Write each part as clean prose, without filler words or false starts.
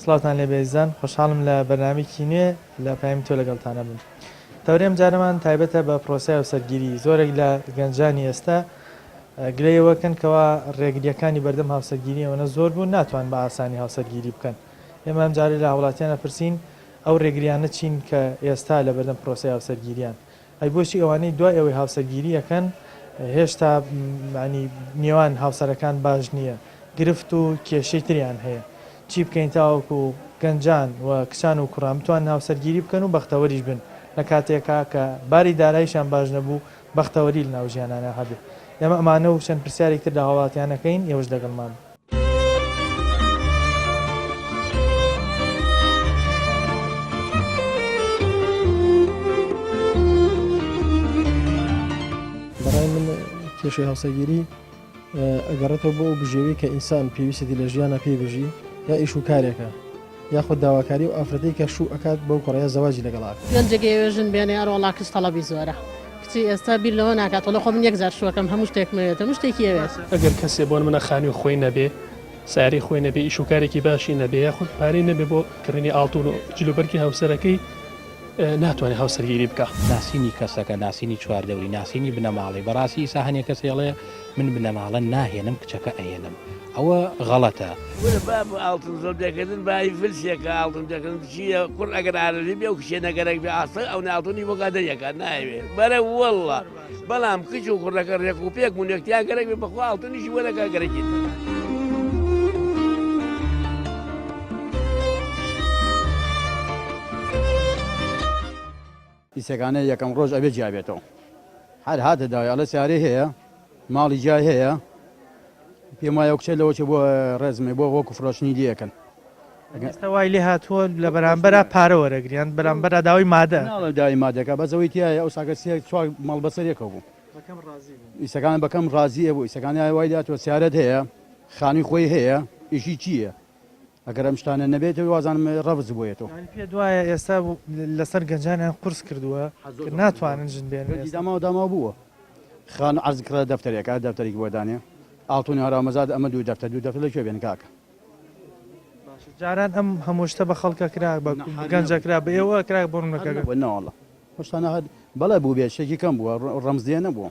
سڵاوتان لێ بێزان خۆشحاڵم لە بەرنامێکی نوێ لە پایم تۆ لەگەڵتانە بن. تەورێم جارەمان تایبەتە بە پرۆسای هاوسەرگیری. زۆرێک لە گەنجانی ئێستا گلەیەوەکەن کەوا ڕێگریەکانی بەردەم هاوسەرگیری ئەوەنە زۆر بوون ناتوان بە ئاسانی هاوسەرگیری بکەن. ئێمە ئەم جارێ لە وڵاتیانە پرسین ئەو ڕێگریانە چین کە ئێستا لە بەردەم پرۆسای هاوسەرگیریان. ئەی بۆچی ئەوانەی دوای ئەوەی هاوسەرگیری یەکەن هێشتا نێوان هاوسەرەکان باش نییە، گرفت و کێشەی تریان هەیە. چی بکەین تاوەکو گەنجان و کچان و کوڕان بتوان هاوسەرگیری بکەن و بەختەوەریش بن لە کاتێکا کە باری داراییشان باش نەبوو بەختەوەری لە ناو ژیانانە هەبێت. ئێمە ئەمانە و چەند پرسیارێکتر لە هاوڵاتیانەکەین ئێوەش لەگەڵمان. بەڕای من کێشەی هاوسەرگیری ئەگەڕێتەوە بۆ ئەو بژێوی کە ئینسان پێویستی لە ژیانە پێبژی یا ئیش و کارێکە یاخود داواکاری و ئافرەتەی کە شوو ئەکات بەو کۆڕەیە زەواجی لەگەڵات. گەنجێژن بێنێ ئەرۆڵا کەس تەڵەبی زۆرە کچی ئێستا بیر لەوە ناکات لە خۆ من یەک زار شوەکەم هەموو شتێکمەوێت هەموو شتێکی ئەوێت. ئەگەر کەسێ بۆن منە خانی خۆی نەبێ ساری خۆی نەبێ ئیش و کارێکی باشی نەبێ یاخود پارەی نەبێ بۆ کڕینی ئاڵتون و جلوبەرگی هاوسەرەکەی ناتوانێت هاوسەرگیری بکە. ناسینی کەسەکە ناسینی چواردەوری ناسینی بنەماڵی بەڕاستی ئیسا هەنێک کەسێڵێ من بنەماڵە ناهێنم کچەکە ئەهێنم ئەوە غەڵەتە. باب ئاڵتون زۆر دەکردن بای فلسێکە ئاڵتون دەکردن چیە کوڕ ئەگەر ئارەلی بێ و کشێ نەگەرێک بێ ئاسە ئەو ناڵتونی بۆ گادەریەکە ناوێت بەرە وەڵڵە بەڵام کچ و کوڕەکە ڕێک و پێک و نێکتیان گەرەک بێ بەخوا ئاڵتونیشی وەرەکە گەرەکی. ئیسەکانە یەکەم ڕۆژ ئەبێ جیابێتەوە هەر هاتە داوای ئەڵە سیارەی هەیە ماڵی جای هەیە پێم وایە کچێ لەوە بۆ ڕێزمێ بۆ وەکو فرۆشتنی دیەکەن. ئێستا وای لێ هاتووە لە بەرامبەرە پارە وەرەگریان بەرامبەرە داوای مادە ناڵە داوای مادەکە بەزەوەی تایە ئەو ساگە چوار ماڵ بەسەرێکە بوو ئیسەکان بەکەم ڕازیە بوو ئیسەکانی وای داتوە سیارەت هەیە خانی خۆی هەیە ئیشی چییە ئەگەر ئەم شتانە نەبێت وازانم ڕەوز بۆیێتەوە. پێ دوایە ئێستا لەسەر گەنجانیان قورس کردووە ناتوانن ژن بێن داما بووە خان عرزکرا دەفتەرێکە دەفتەرێکی بۆ دانێ ئاڵتونی هەرامەزاد ئەمە دوو دەفتەر لەکوێ بێن کاکە. جاران ئەم هەمووشتە بە خەڵکە کرا بە گەنجەکرا بە ئێوە کرا بڕونەکە ناوەڵە هەشتانە بەڵێ بوو بێت شتێکی کەم بووە ڕەمزدێ نەبووە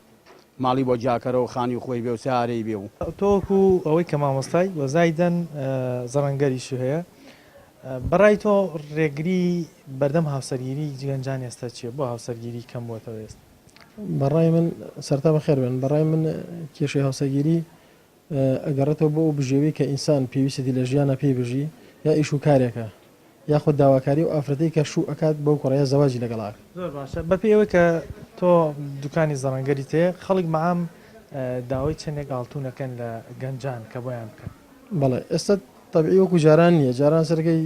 ماڵی بۆ جاکەرەوە خانی خۆی بێ و سیارەی بێ و تۆکو ئەوەی کە مامۆستای وەزایدەن زەڕەنگەریش هەیە بەڕای تۆ ڕێگری بەردەم هاوسەرگیری گەنجان ئێستا چیە بۆ هاوسەرگیری کەم بووەتەوە ئێستا؟ بەڕای من سەرتا بەخێر بن بەڕای من کێشەی هاوسەرگیری ئەگەڕێتەوە بۆ ئەو بژێوی کە ئینسان پێویستی لە ژیانە پێبژی یا ئیش و کارێکە یاخود داواکاری و ئافرەتەی کە شوو ئەکات بەو کۆڕەیە زەواجی لەگەڵات. زۆر باشە بەپێی ئەوە کە تۆ دوکانی زەڕەنگەری تەیە خەڵک مەعام داوای چەندێک ئاڵتونەکەن لە گەنجان کە بۆیان بکەن. بەڵێ ئێستا تەبیعی وەکو جاران نییە جاران سەرگەی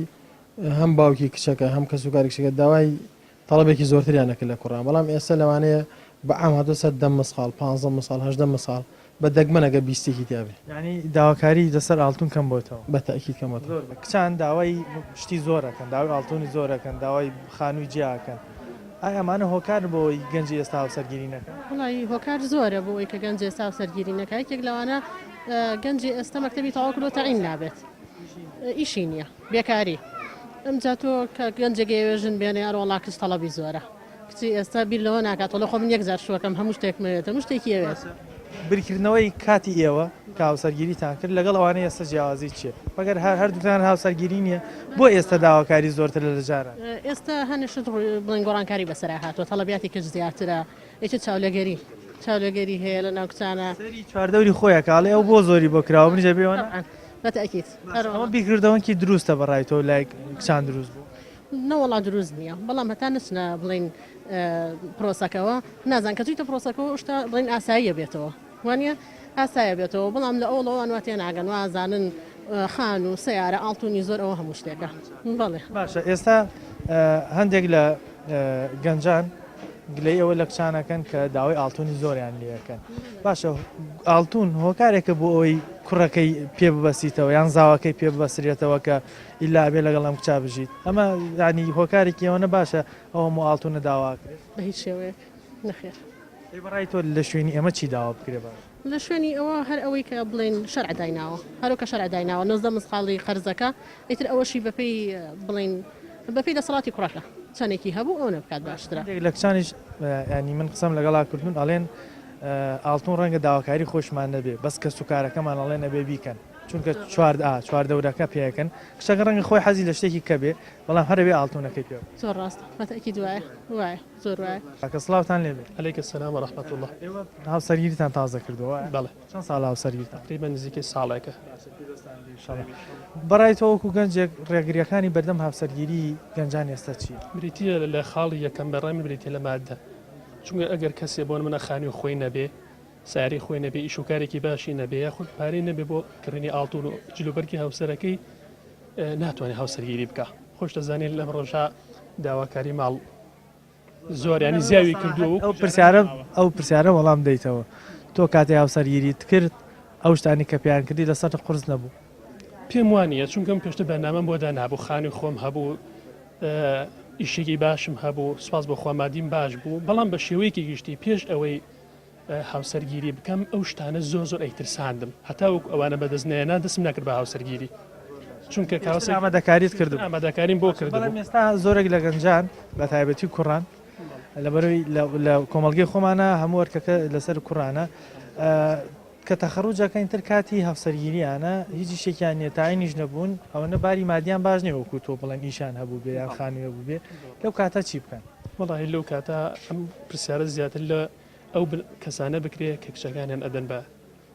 هەم باوکی کچەکە هەم کەس و کاری کچەکە داوای تەڵەبێکی زۆرتریانەکە لە کوڕان بەڵام ئێستا لەوانەیە بە عام هاتۆ سەر 10 مەساڵ 15 مەساڵ 18 مەساڵ بە دەگمەنەگە بیستێکی تیاابێ ینی داواکاری دەسەر ئاڵتون کەم بۆتەوە بە تاکید کەمەوە کچان داوای شتی زۆرەکەن داوای ئاڵتونی زۆرەکەن داوای خانووی جیاکەن ئایا ئەمانە هۆکار بۆی گەنجی ئێستا هاوسەرگیری نەکەن؟ وڵی هۆکار زۆرە بۆ ئەوی کە گەنج ئێستا هاوسەرگیری نەکە یەکێک لەوانە گەنجی ئێستا مەکتەبی تەواو کردو تەعین نابێت ئیشی نییە بێکاری ئەمجا تۆ کە گەنجێگەێژن بێنێ ئەرۆڵا کەس تەڵەبی زۆرە کچی ئێستا بیر لەوە ناکات لە خۆ من یەک زار شوەکەم هەموو شتێکمەوێت هەموو شتێکی ئەوێت. برکردنەوەی کاتی ئێوە کە هاوسەرگیریتان کرد لەگەڵ ئەوانەی ئێستا جیاوازی چیە؟ مەگەر هەردووتان هاوسەرگیری نییە بۆ ئێستا داواکاری زۆرتر لە جاران؟ ئێستا هەنیشت بڵین گۆڕانکاری بەسەر هاتووە تەڵەبیاتی کەس زیاترە ئێچە چاولەگەری هەیە لە ناو کچانە چواردەوری خۆیە کاڵێ ئەو بۆ زۆری بۆ کراوە منیجە بێوە بەتەکیت ئەمە بیکردەوەکی دروستە بەڕای تۆ لای کچان دروست بوو نەوەڵا دروست نییە بەڵام هەتا نچنە بڵین پرۆسەکەەوە نازان کە تویتە پرۆسەکەەوە شتا بڵین ئاساییە بێتەوە وانە ئاسایە بێتەوە بەڵام لە ئەوڵەوەوان تێ ناگەن وازانن خان و سیارە ئاڵتونی زۆر ئەوە هەموو شتێکە بەڵێ باشە ئێستا هەندێک لە گەنجان گلەی ئەوە لە کچانەکەن کە داوای ئاڵتونی زۆریان لەکەن باشە ئاڵتون هۆکارێکە بۆ ئەوەی کوڕەکەی پێ ببەسیتەوە یان زاوەکەی پێ ببەسرێتەوە کە ئیلا بێ لەگەڵ ئەم کچا بژیت ئەمە ینی هۆکارێکی ئەوەنە باشە ئەوە ئاڵتونە داواکرێت بە هیچ شێوەیەک نەخێر. بەڕای تۆ لە شوێنی ئەمە چی داوا بکرێ باش لە شوێنی ئەوە هەر ئەوەی کە بڵێن شەرع دایناوە هەروکە شەرع دایناوە 19 مسخاڵی قەرزەکە ئیتر ئەوەشی بەپێی بڵێن بەپێی دەسەڵاتی کوڕەکە چەندێکی هەبوو ئەوە بکات باشترە. لە کچانیش ینی من قسەم لەگەڵا کردوون ئەڵێن ئاڵتون ڕەنگە داواکاری خۆشمان نەبێ بەس کە سوکارەکەمان ئەڵێ نەبێ بیکەن چونکە چواردەورەکە پێەکەن کشەکە ڕەنگە خۆی حەزی لە شتێکی کە بێ بەڵام هەرەوێ ئاڵتونەکەی پێ زۆر ڕاستە مەتەکی دوایە وایە زۆر وایە. کە سڵاوتان لێبێ عليك السلام ورحمة الله. هاوسەرگیریتان تازە کردەوە بەڵێ چەند ساڵ هاوسەرگیرتان تقریبا نزیکەی ساڵێکە. بەڕای تۆ وەکو گەنجێک ڕێگریەکانی بەردەم هاوسەرگیری گەنجان ئێستا چی؟ بریتە لە خاڵی یەکەم بەڕامی بریتە لە مادە چونکە ئەگەر کەسێ بۆن منە خانی و خۆی نەبێ ساری خۆی نەبێ ئیشوکارێکی باشی نەبێ یاخود پارەی نەبێ بۆ کڕینی ئاڵتون و جلوبەرگی هاوسەرەکەی ناتوانێت هاوسەرگیری بکە خۆش دەزانێت لەم ڕۆژە داواکاری ماڵ زۆر ینی زیاوی کردو ئەو پرسیارە وەڵام دەیتەوە تۆ کاتی هاوسەرگیریت کرد ئەو شتانی کە پێیان کردی لەسەر قرس نەبوو پێم وانە چونکەم پێشتە بەنامەم بۆ دانابوو خانی خۆم هەبوو ئیشێکی باشم هەبوو سوپاس بۆ خۆمادیم باش بوو بەڵام بە شێوەیەکی گشتی پێش ئەوەی هاوسەرگیری بکەم ئەو شتانە زۆر ئەیترساندم هەتا ئەوانە بەدەستنێنا دەسم نەکرد بە هاوسەرگیری چونکە ئامادەکاریت کردم ئامادەکاریم بۆ کردم ئێستا زۆرێک لە گەنجان بە تایبەتی کوڕان لەبەرەوەی لە کۆمەلگەی خۆمانە هەموو وەرکەکە لەسەر کوڕانە کە تەخەڕوجەکەین تر کاتی هاوسەرگیریانە هیچی شێکیان نیە تاینیش نەبوون ئەوەنە باری مادیان باش نیە وەکو تۆ بڵێن ئیشان هەبوو بێ یان خانوێ بوو بێ لەو کاتە چی بکەن وڵی لەو کاتە ئەم پرسیارە زیاتر لە ئەو کەسانە بکرێ کە کچەکانیان ئەدەن بە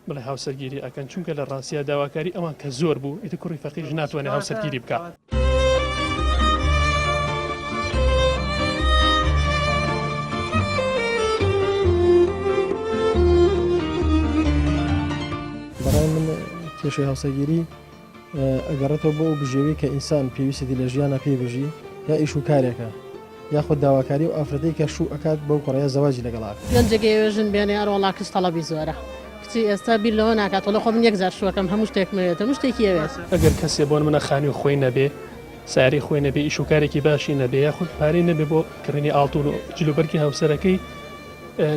بڵێ هاوسەرگیری ئەکەن چونکە لە ڕاستیە داواکاری ئەوان کە زۆر بوو ئیتر کوڕی فەقیرش ناتوانێت هاوسەرگیری بکات. بەڕای من کێشەی هاوسەرگیری ئەگەڕێتەوە بۆ ئەو بژێوی کە ئینسان پێویستی لە ژیانە پێبژی یا ئیش و کارێکە یاخود داواکاری و ئافرەتەی کە شوو ئەکات بەو کوڕەیە زەواجی لەگەڵات گەنجێگەێژن بێنێ ئەڕۆڵا کەس تەڵەبی زۆرە کچی ئێستا بیر لەوە ناکات وڵە خۆ من یەک جار شوەکەم هەموو شتێکمەوێت هەموو شتێکی ئەوێت ئەگەر کەسێ بۆن منە خانی و خۆی نەبێ ساری خۆی نەبێ ئیشوکارێکی باشی نەبێ یاخود پارەی نەبێ بۆ کڕینی ئاڵتون و جلوبەرگی هاوسەرەکەی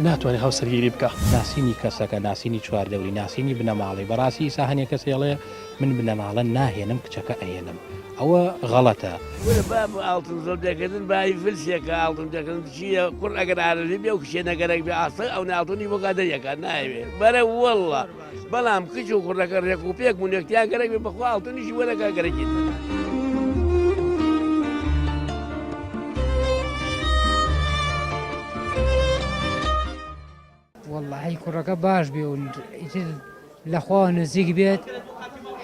ناتوانێت هاوسەرگیری بکە. ناسینی کەسەکە ناسینی چواردەوری ناسینی بنەماڵی بەڕاستی ئیسا هەنێک کەسێڵێ من بنەماڵە ناهێنم کچەکە ئەهێنم ئەوە غەڵەتە باب ئاڵتون زۆر دەکردن بای فلسێکە ئاڵتون دەکردن چیە کوڕ ئەگەر ئارەزی بێ و کشێ نەگەرەك بێ ئاسە ئەو ناڵتونی بۆ گادەریەکە ناوێ بەرە وەڵڵە بەڵام کچ و کوڕەکە ڕێک و پێک بوونێکتیان گەرەک بێ بەخوا ئاڵتونیشی وەرەکە گەرەکیت. والله کوڕەکە باش بێ و لەخوا نزیک بێت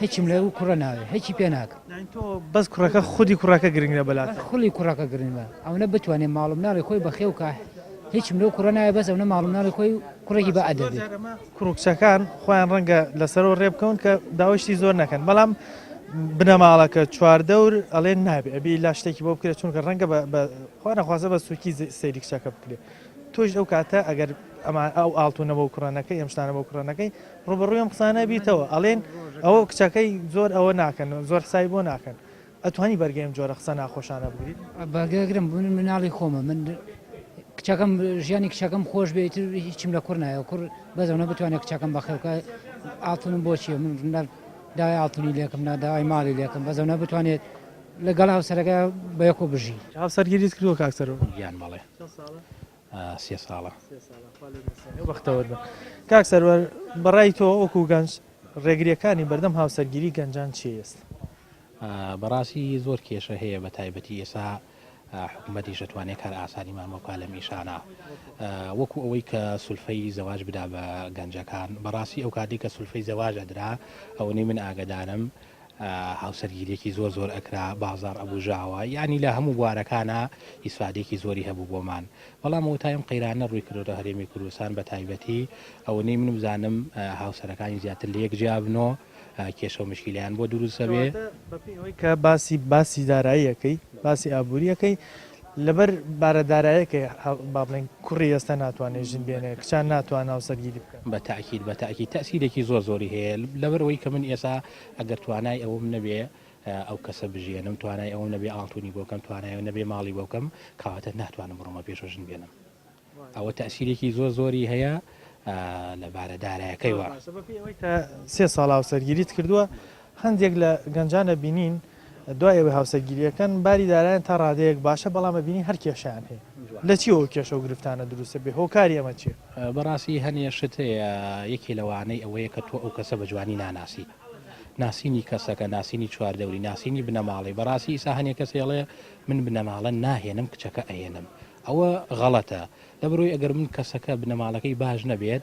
هیچم لەو کوڕە ناوێ هیچی پێ ناکە تۆ بەس کوڕەکە خودی کوڕەکە گرنگە بەلات خوڵی کوڕەکە گرنگە ئەوە بتوانێت ماڵم ناڵی خۆی بەخێوکە هیچم لەو کوڕە ناوێ بەس ئەوە ماڵم ناڵی خۆی کوڕێکی بە ئەدەبێت کوڕکچەکان خۆیان ڕەنگە لەسەرەوە ڕێ بکەون کە داوەشتی زۆر نەکەن بەڵام بنەماڵەکە چواردەور ئەڵێن نابێ ئەبی لا شتێکی بۆ بکرێت چونکە ڕەنگە خوا نەخوازە بە سوکی سەیری کچەکە بکرێت تۆش ئەو کاتە ئەگەر ئەمە ئەو ئاڵتونە بۆ کوڕانەکەی ئەم شتانە بۆ کوڕانەکەی ڕوبەڕووی ئەم قسانە بیتەوە ئەڵێن ئەوە کچەکەی زۆر ئەوە ناکەن زۆر سای بۆ ناکەن ئەتوانی بەرگەیم جۆرە قسە ناخۆشانە بگریت بەگەگرم بوون مناڵی خۆمە من کچەکەم ژیانی کچەکەم خۆش بێت هیچم لە کوڕ نایە کوڕ بەزەونە بتوانێت کچەکەم بەخێوکە ئاڵتونم بۆچیە من داوای ئاڵتونی لێکم داوای ماڵی لێکم بەزەونە بتوانێت لەگەڵ هاوسەرەکە بە یەکۆ بژی هاوسەرگیریت کردووە کاکسەرەوە گیان بەڵێ 3 ساڵە بەختەوە کاک سەروەر بەڕای تۆ وەکو گەنج ڕێگریەکانی بەردەم هاوسەرگیری گەنجان چی ئێست بەڕاستی زۆر کێشە هەیە بە تایبەتی ئێسا حکوومەتی شەتوانێت کار ئاسانیمان مۆکا لە میشانە وەکو ئەوەی کە سولفەی زەواج بدا بە گەنجەکان بەڕاستی ئەو کاتی کە سولفەی زەواجە درا ئەوەی من ئاگدانم هاوسەرگیریەکی زۆر ئەکرا بازار ئەبوژاوە ینی لە هەموو بوارەکانە ئیسفادێکی زۆری هەبوو بۆمان بەڵام وتایم قەیرانە ڕووی کردۆ هەرێمی کوردستان بە تایبەتی ئەوەی من بزانم هاوسەرەکانی زیاتر لە یەک جیابنەوە کێشە و مشکلیان بۆ دروستە بێ کە باسی داراییەکەی باسی ئابوووریەکەی لەبەر بارەدارایەکە با بڵێن کوڕی ئێستا ناتوانێت ژن بێنێ کچان ناتوان هاوسەرگیری بکەن بە تاکید بە تاکید تەسیرێکی زۆر زۆری هەیە لەبەرەوەی کە من ئێستا ئەگەر توانای ئەوم نەبێ ئەو کەسە بژێنم توانای ئەوم نەبێ ئاڵتونی بۆکەم توانای نەبێ ماڵی بۆکەم کەواتە ناتوانم بڕۆمە پێشە ژن بێنم ئەوە تەسیرێکی زۆر زۆری هەیە لە بارەدارایەکەی وە ئەوەی کە 3 ساڵ هاوسەرگیریت کردووە هەندێک لە گەنجانە بینین دوای ئەوەی هاوسەرگیریەکەن باری دارایان تا ڕادەیەک باشە بەڵامە بینی هەر کێشیان هەیە لە چیەوە کێشە و گرفتانە دروستە بێ هۆکاری ئەمە چیە بەڕاستی هەنێشت یەکی لەوانەی ئەوەیە کە تۆ ئەو کەسە بە جوانی ناناسی ناسینی کەسەکە ناسینی چواردەوری ناسینی بنەماڵی بەڕاستی ئیسا هەنێک کەسێڵێ من بنەماڵە ناهێنم کچەکە ئەهێنم ئەوە غەڵەتە لەبەرۆی ئەگەر من کەسەکە بنەماڵەکەی باش نەبێت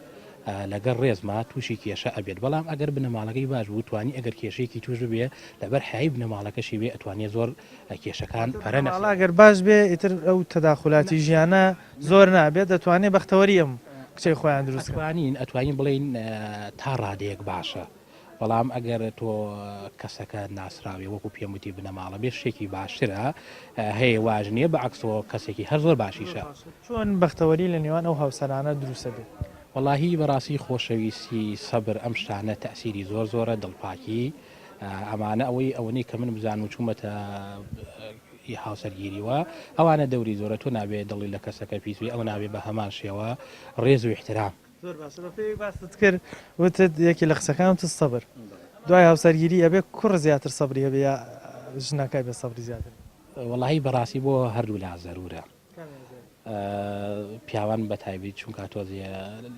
لەگەر ڕێزما تووشی کێشە ئەبێت بەڵام ئەگەر بنەماڵەکەی باش بوو توانی ئەگەر کێشەیەکی توش بێ لەبەر حی بنەماڵەکەشی بێ ئەتوانێت زۆر کێشەکان پەرە ئەگەر باش بێ ئیتر ئەو تەداخلاتی ژیانە زۆر نابێت دەتوانێت بەختەوەری ئەم کچەی خۆیان دروستوانین ئەتوانین بڵین تا ڕادەیەک باشە بەڵام ئەگەر تۆ کەسەکە ناسراوی وەکو پێموتی بنەماڵە بێ شتێکی باشترە هەیە واژنیە بە عکسەوە کەسێکی هەر زۆر باشیشە چۆن بەختەوەری لە نێوان ئەو هاوسەرانە دروستە بێت وەڵاهی بەڕاستی خۆشەویستی سەبر ئەم شتانە تەسیری زۆر زۆرە دڵپاکی ئەمانە ئەوەی کە من بزان و چوومەتە هاوسەرگیریوە ئەوانە دەوری زۆرە تۆ نابێت دڵی لە کەسەکە پیسوی ئەو نابێت بە هەمان شێوە ڕێز و احترام زۆر باشە بەپێی باست کرد وتت یەکی لە قسەکانت سەبر دوای هاوسەرگیری ئەبێ کوڕ زیاتر سەبری هەبێ یا ژنەکەی بە سەبری زیاتر وەڵاهی بەڕاستی بۆ هەردوو لا زەرورە پیاوان بە تایبی چونکە تۆزیە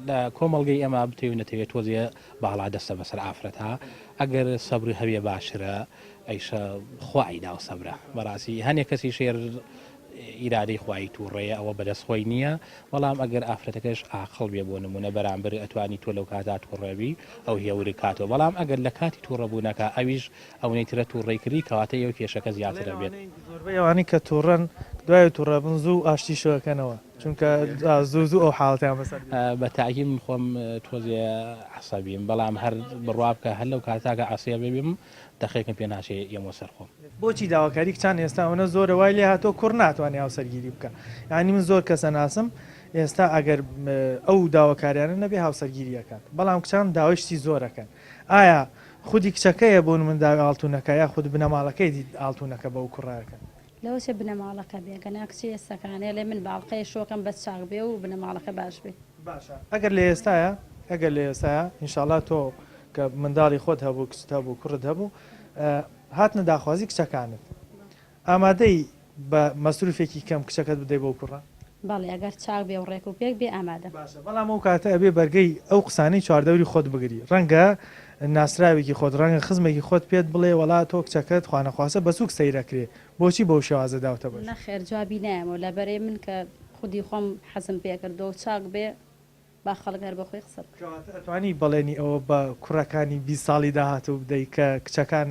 لە کۆمەڵگەی ئەمە بتێوی نەتەوێت تۆزیە باڵا دەستە بەسەر ئافرەتە ئەگەر سەبری هەبێ باشرە ئەیشە خوایدا و سەبرە بەڕاستی هەنێک کەسی شێر ئیرادەی خوای تووڕێە ئەوە بەدەستخۆی نییە بەڵام ئەگەر ئافرەتەکەش ئاقڵ بێ بۆ نمونە بەرامبەر ئەتوانی تۆ لەو کاتا تووڕێبی ئەو هێوری کاتەوە بەڵام ئەگەر لە کاتی تووڕەبوونەکە ئەویش ئەو نەیترە تووڕێی کردی کەواتە ئەو کێشەکە زیاترە بێت زۆربەی ئەوانی کە تووڕەن دوای تووڕەبن زوو ئاشتی شەکەنەوە چونکە زوو ئەو حاڵەتیان بەسەر بە تاکی من خۆم تۆزیە عسەبیم بەڵام هەر بڕوا بکە هەر لەو کاتاکە ئاسیا ببیم دەخێکم پێ ناشێ ئێمە سەرخۆم بۆچی داواکاری کچان ئێستا ئەوە زۆرە وای لێ هاتۆ کوڕ ناتوانێت هاوسەرگیری بکە یعنی من زۆر کەسە ناسم ئێستا ئەگەر ئەو داواکاریانە نەبێ هاوسەرگیریەکان بەڵام کچان داوایشتی زۆرەکەن ئایا خودی کچەکەیە بۆ من دا ئاڵتونەکە یا خود بنەماڵەکەی دی ئاڵتونەکە بەو کوڕەکە لەوەشە بنەماڵەکە بێگەنا کچی ئێستەکانەیە لێ من باڵقەی شۆکەم بەس چاک بێ و بنەماڵەکە باش بێ باشە ئەگەر لە ئێستاە ئەگەر لە ئێستاە ئینشاءڵا تۆ کە منداڵی خۆت هەبوو کچت هەبوو کوڕت هەبوو هاتنە داخوازی کچەکانت ئامادەی بە مەسروفێکی کەم کچەکەت بدەی بۆ کوڕە باڵێ ئەگەر چاک بێ و ڕێک و پێک بێ ئامادە بەڵام ئەو کاتە ئەبێ بەرگەی ئەو قسانەی چواردەوری خۆت بگری ڕەنگە ناسراوێکی خۆت ڕەنگە خزمێکی خۆت پێت بڵێ وڵا تۆ کچەکەت خوانەخواسە بەسوک سەیرەکرێ بۆچی بەو شێوازە داوتە بەش نەخێر جوابی نایەمەوە لە بەرێ من کە خودی خۆم حەزم پێکردو و چاک بێ با خەڵک هەر بەخۆی قسە ئەتوانی بەڵێنی ئەوە بە کوڕەکانی 20 ساڵی داهاتوو بدەیت کە کچەکان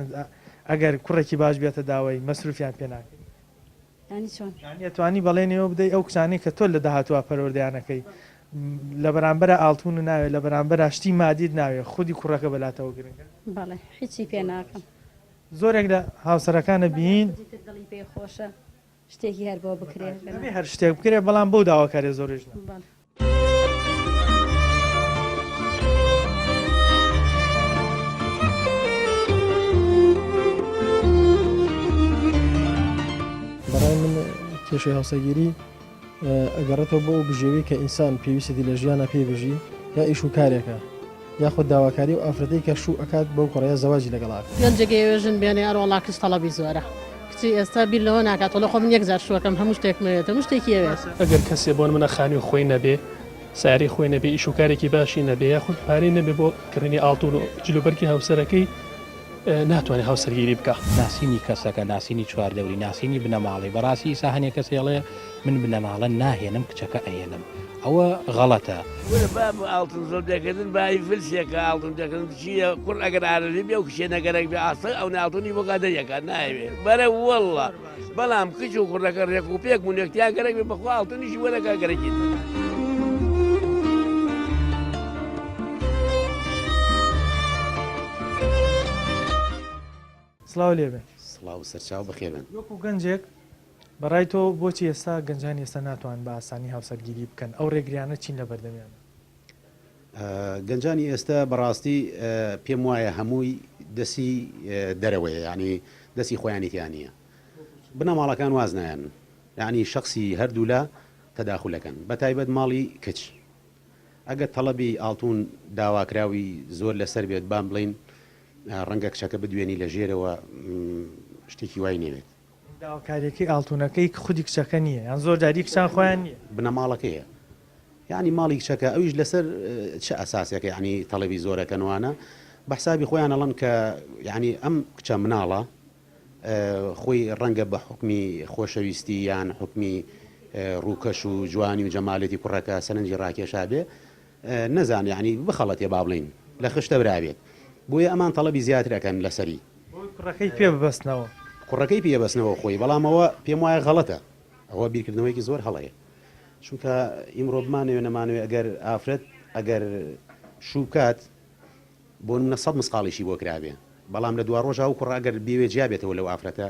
ئەگەر کوڕێکی باش بێتە داوای مەسروفیان پێ ناکەی ینی چۆن ئەتوانی بەڵێنەوە بدەیت ئەو کچانی کە تۆ لە داهاتوە پەروەردەیانەکەی لە بەرامبەرە ئاڵتون و ناوێت لە بەرامبەر شتی مادید ناوێت خودی کوڕەکە بەلاتەوە گرنگە بەڵێ هیچی پێ ناکەم زۆرێک لە هاوسەرەکانە بین دڵی پێ خۆشە شتێکی هەر بۆ بکرێت هەر شتێک بکرێ بەڵام بەو داواکارێ زۆرش بەڕای من کێشەی هاوسەگیری ئەگەڕێتەوە بۆ بژێوی کە ئینسان پێویستی لە ژیانە پێبژی یا ئیش و کارێکە یاخود داواکاری و ئافرەتەی کە شوو ئەکات بەو کوڕەیە زەواجی لەگەڵات گەنجێگەێژن بێنێ ئەرۆڵا کەس تەڵەبی زۆرە کچی ئێستا بیر لەوە ناکات لە خۆم یەک زار شوەکەم هەموو شتێکمەوێت هەموو شتێکی ئەوێت ئەگەر کەسێ بۆن منە خانی و خۆی نەبێ ساری خۆی نەبێ ئیشوکارێکی باشی نەبێ یاخود پارەی نەبێ بۆ کردنی ئاڵتون و جلوبەرگی هاوسەرەکەی ناتوانێت هاوسەرگیری بکە ناسینی کەسەکە ناسینی چواردەوری ناسینی بنەماڵی بەڕاستی ئیسا هەنێک کەسێڵێ من بنەماڵە ناهێنم کچەکە ئەهێنم ئەوە غەڵەتە باب ئاڵتون زۆر دەکردن بای فلسێکە ئاڵتون دەکردن چیە کوڕ ئەگەر ئارەزی بێ و کشێ نەگەرەك بێ ئاسە ئەو ناڵتونی بۆ کادەیەکە ناوێت بەرە وەڵڵا بەڵام کچ و کوڕەکە ڕێک و پێک بوونێکتیان گەرەک بێ بەخوا ئاڵتونیشی وەرەکە گەرەکیت سڵاو لێبێ سڵاو سەرچاو بەخێبن وەکو گەنجێک بەڕای تۆ بۆچی ئێستا گەنجانی ئێستا ناتوان بە ئاسانی هاوسەرگیری بکەن ئەو ڕێگریانە چین لە بەردەمیان گەنجانی ئێستا بەڕاستی پێم وایە هەمووی دەسی دەرەوەیە ینی دەستی خۆیانیتیان نیە بنەماڵەکان واز نایەن یعنی شخصی هەردوو لە تەداخولەکەن بە تایبەت ماڵی کچ ئەگەر تەڵەبی ئاڵتون داواکراوی زۆر لەسەر بێت بام بڵین ڕەنگە کچەکە بدوێنی لە ژێرەوە شتێکی وای نەوێت داواکاریەکەی ئاڵتونەکەی خودی کچەکە نییە یان زۆر داری کچان خۆیان نییە بنەماڵەکەیە یعنی ماڵی کچەکە ئەویش لەسەر چه ئەساسێکە یعنی تەڵەبی زۆرەکەنوانە بە حسابی خۆیان ئەڵەن کە یعنی ئەم کچە مناڵە خۆی ڕەنگە بە حکمی خۆشەویستی یان حکمی ڕووکەش و جوانی و جەمالێتی کوڕەکە سەرنجی ڕاکێشا بێ نەزان یعنی بخەڵەتێ با بڵین لە خشتە برابێت بۆیە ئەمان تەڵەبی زیاترەکەن لەسەری کوڕەکەی پێ ببەستنەوە کوڕەکەی پێبەستنەوە خۆی بەڵامەوە پێم وایە غەڵەتە ئەوە بیرکردنەوەیکی زۆر هەڵەیە چونکە ئیمڕۆ بمانەوێ نەمانوێ ئەگەر ئافرەت ئەگەر شوکات بۆ منە 100 مسقاڵیشی بۆ کرابێ بەڵام لە دوا ڕۆژا و کوڕ ئەگەر بێوێ جیابێتەوە لەو ئافرەتە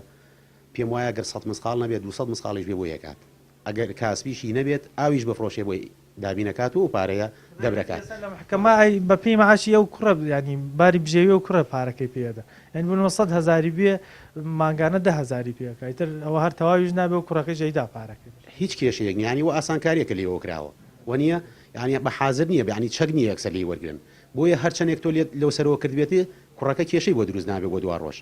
پێم وایە گەر 100 مسقال نەبێت 200 مسقاڵیش بێ بۆ یەکات ئەگەر کاسبیشی نەبێت ئاویش بەفرۆشێ بۆی دابینەکات و پارەیە دەبرەکات کەما بە پێی مەعاشی ئەو کوڕە ینی باری بژێوی و کوڕە پارەکەی پێدا ئەن بوون 100 هزاری بێ مانگانە 10 هزاری پێەکە ئیتر ئەوە هەر تەواویش نابێ و کوڕەکەی جێدا پارەکەی هیچ کێشەیەک نیانی و ئاسانکاریەکە لێەوە کراوە وە یعنی بە حاضر نییە ینی چەک نییە یەکسەر لێ وەرگن بۆیە هەر چەندێک تۆ لێت لەو سەرەوە کردبێتی کوڕەکە کێشەی بۆ دروست نابێ بۆ دوا ڕۆژ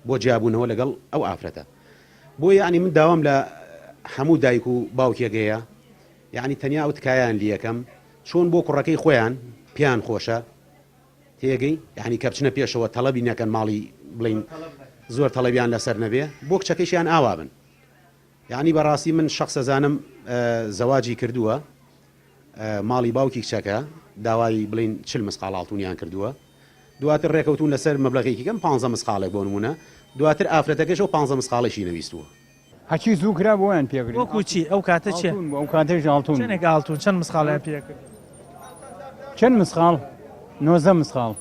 بۆ جیابوونەوە لەگەڵ ئەو ئافرەتە بۆیە ینی من داوام لە هەموو دایک و باوکێگەیە یعنی تەنیا ئەو تکایان لیەکەم چۆن بۆ کوڕەکەی خۆیان پیان خۆشە تێگەی یعنی کە بچنە پێشەوە تەڵەبی نەکەن ماڵی بڵین زۆر تەڵەبیان لەسەر نەبێ بۆ کچەکەیشیان ئاوا بن یعنی بەڕاستی من شخصەزانم زەواجی کردووە ماڵی باوکی کچەکە داوای بڵین 40 مسقال ئاڵتونیان کردووە دواتر ڕێکەوتون لەسەر مەبلەغێکی کەم 15 مسقالێک بۆ نمونە دواتر ئافرەتەکەش و 15 مسقالێکی نەویستووە هەچی زوو کرا بۆیان پێگرێت وەکو چی ئەو کاتە چێ ئەو کاتەش ئاڵتون چەندێک ئاڵتون چەند مسقاڵیان پێکرد چەند مسقال 90 مسقال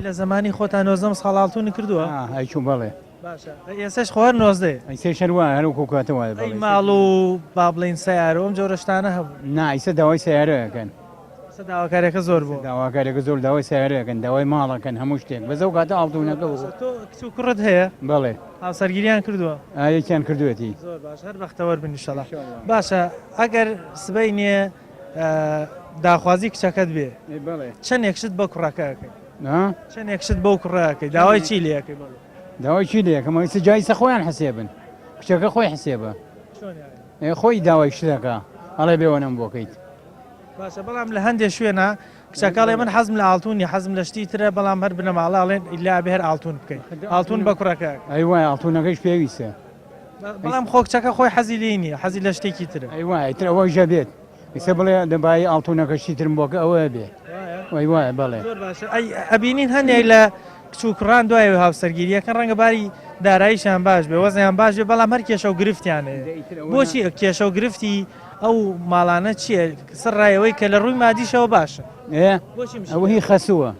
لە زمانی خۆتان 90 مسقال ئاڵتونی کردووە هیچوو بەڵێ باشە ئێسش خۆر 90 ئەیسێ شەروە هەروکو کاتەوە ئەی ماڵ و با بڵین سیارەوەم جۆرە شتانە هەبوو نایسە داوای سیارەکەن داواکارێکە زۆر بوو داواکارێکە زۆر داوای سیارەکەن داوای ماڵەکەن هەموو شتێک بەزەو کاتە ئاڵتونەکە بوو کچ و کوڕت هەیە بەڵێ هاوسەرگیریان کردووە یەکیان کردوێتی زۆر باش هەر بەختەوەر بن ئینشەڵا باشە ئەگەر سبەی نییە داخوازی کچەکەت بێ چەندێکشت بە کوڕەکەکەی چەندێکشت بەو کوڕەکەی داوای چی لەکەی داوای چی لەکەم ئەویسە جایسە خۆیان حسێبن کچەکە خۆی حسێبە خۆی داوای شتەکە ئەڵێ بێوەنم بۆکەیت باشە بەڵام لە هەندێک شوێنە کچەکەڵێ من حەزم لە ئاڵتونی حەزم لە شتی ترە بەڵام هەر بنەماڵاڵێن ئیلا بێر ئاڵتون بکەین ئاڵتون بە کوڕەکە ئەی وای ئاڵتونەکەیش پێویستە بەڵام خۆ کچەکە خۆی حەزی لێ نییە حەزی لە شتێکی ترە ئەی وای تر ئەوە ژەبێت ئیسە بڵێ دەبایی ئاڵتونەکە شتیترم بۆکە ئەوە بێ وای وایە بەڵێ ئەبینین هەندێک لە کچووکڕان دوایەوە هاوسەرگیریەکەن ڕەنگە باری داراییشان باش بێ وەزیان باش بێ بەڵام هەر کێشە و گرفتیانێ بۆچی کێشە و گرفتی ئەو ماڵانە چییە سڕایەوەی کە لە ڕووی مادیشەوە باشە ئەوە هی خەسووە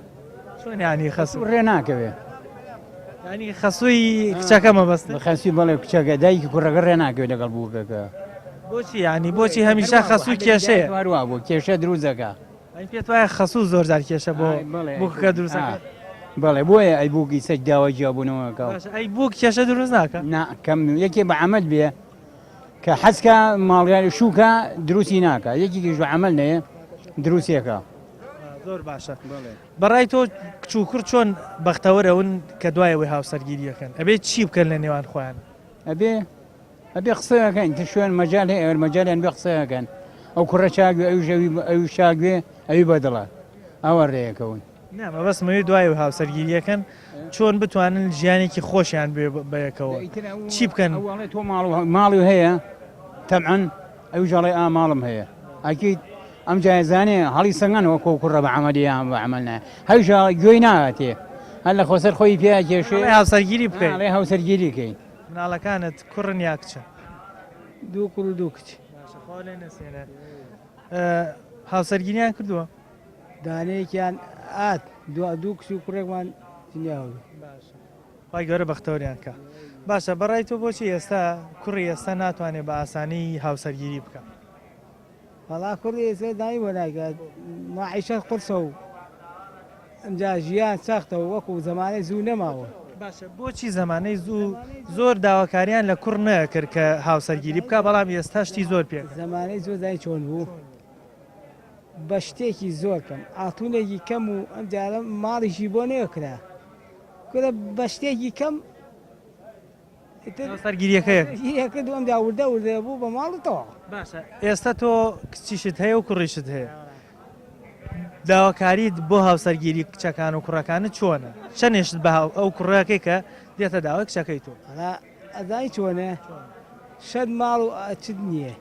ینی خەسوو ڕێ ناکەوێ ینی خەسووی کچەکە مەبەست خەسی بەڵێ کچەکە دایکی کوڕەکە ڕێ ناکەوێت لەگەڵ بووکەکە بۆچی ینی بۆچی هەمیشە خەسووی کێشەیە هەروە بۆ کێشە دروستەکە پێت وایە خەسوو زۆرجار کێشە بۆ بووکەکە دروستەکە بەڵێ بۆیە ئەی بووکی سەج داوای جیابوونەوەکە ئەی بووک کێشە دروست ناکە کەم یەکێ بە عەمەد بێ کە حەزکە ماڵیان شووکە دروستی ناکە یەکێکی ژ عەمەل نەیە دروستیەکە زۆر باشە بەڕای تۆ کچووکڕ چۆن بەختەوەرەون کە دوایەوەی هاوسەرگیریەکەن ئەبێت چی بکەن لە نێوان خۆیان ئەبێ قسەکەن تر شوێن مەجال هەیە ئەوەر مەجالیان بێ قسەکەن ئەو کوڕە چاگوێ ئەوی شاگوێ ئەوی بەدڵات ئەوە ڕێیەکەون نامە بەسمەوەی دوایەوە هاوسەرگیریەکەن چۆن بتوانن ژیانێکی خۆشیان بێ بەیەکەوە چی بکەن تۆ ماڵی هەیە تەمعەن ئەوی ژەڵێ ماڵم هەیە ئەکییت ئەم جایزانێ هەڵی سەنگەن وەکۆ کوڕە بە عەمەلیان بە عەمەل نایە هەویژە گوێی ناهاتێ هەر لە خۆسەر خۆی پێ کێشێ هاوسەرگیری بکەین هاوسەرگیری بکەین مناڵەکانت کوڕن یا کچە دوو کوڕ و دوو کچ هاوسەرگیریان کردووە دانەیەکیان ئات دوو کچ و کوڕێکمان خی گەورە بەختەوەریان کە باشە بەڕای تۆ بۆچی ئێستا کوڕی ئێستا ناتوانێت بە ئاسانی هاوسەرگیری بکە وڵا کوڕی ئێستا دای وەلایگات ماعیشە قرسە و ئەمجا ژیان ساختەوە وەکو زمانەی زوو نەماوە باشە بۆچی زمانەی زوو زۆر داواکاریان لە کوڕ نەکرد کە هاوسەرگیری بکە بەڵام ئێستا شتی زۆر پێ زمانەی زۆر دای چۆن بوو بە شتێکی زۆر کەم ئاتونێکی کەم و ئەم جارە ماڵیشی بۆ نەکرا کورە بە شتێکی کەم هاوسەرگیریەکەیەکە دوم داوردە وردە بوو بە ماڵتەوە باشە ئێستا تۆ کچیشت هەیە و کوڕیشت هەیە داواکاریت بۆ هاوسەرگیری کچەکان و کوڕەکانت چۆنە چەندێشت بە ئەو کوڕەکەی کە دێتە داوای کچەکەی تۆ ئەدای چۆنە شەد ماڵ و چت نییە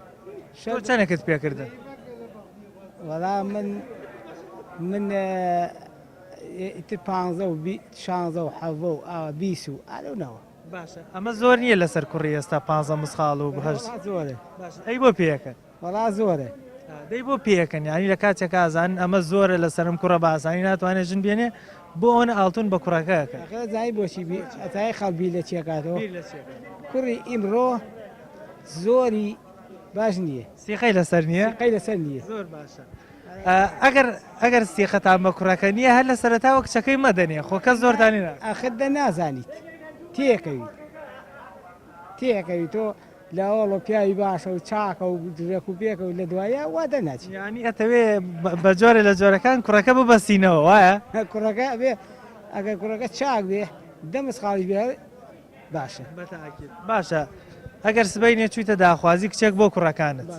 چەندێکت پێکردن وەڵا من ئیتر 15 و 17 و ئاوە 20 و ئالەونەوە باشە ئەمە زۆر نییە لەسەر کوڕی ئێستا 15 مسخاڵ و بەهشت زۆرە ئەی بۆ پێەکەن وەڵا زۆرە دەی بۆ پێەکەن ینی لە کاتێک ئازان ئەمە زۆرە لەسرم کوڕە باسانی ناتوانێت ژن بێنێ بۆ ئەوە ئاڵتون بە کوڕەکەەکە زای بۆچی ئەتای خەڵبی لە چێکاتەوە کوڕی ئیمڕۆ زۆری باش نییە سیخەی لەسەر نییە قەی لەسەر نییە زۆر باشە ئەگەر سیخەتان بە کوڕەکە نییە هەر لە سەرەتاوە کچەکەی مەدەنێ خۆکە زۆرتانێنە ئاخدە نازانیت تێکەوی تۆ لاوەڵۆ پیاوی باشە و چاکە و درێک و پێکە و لە دوایە وادە ناچی ینی ئەتەوێ بە جۆرە لە جۆرەکان کوڕەکە ببەستینەوە وایە کوڕەکە بێ ئەگەر کوڕەکە چاک بێ دەمەسخاڵی بێ باشە باشە ئەگەر سبەینێ چوویتە داخوازی کچێک بۆ کوڕەکانت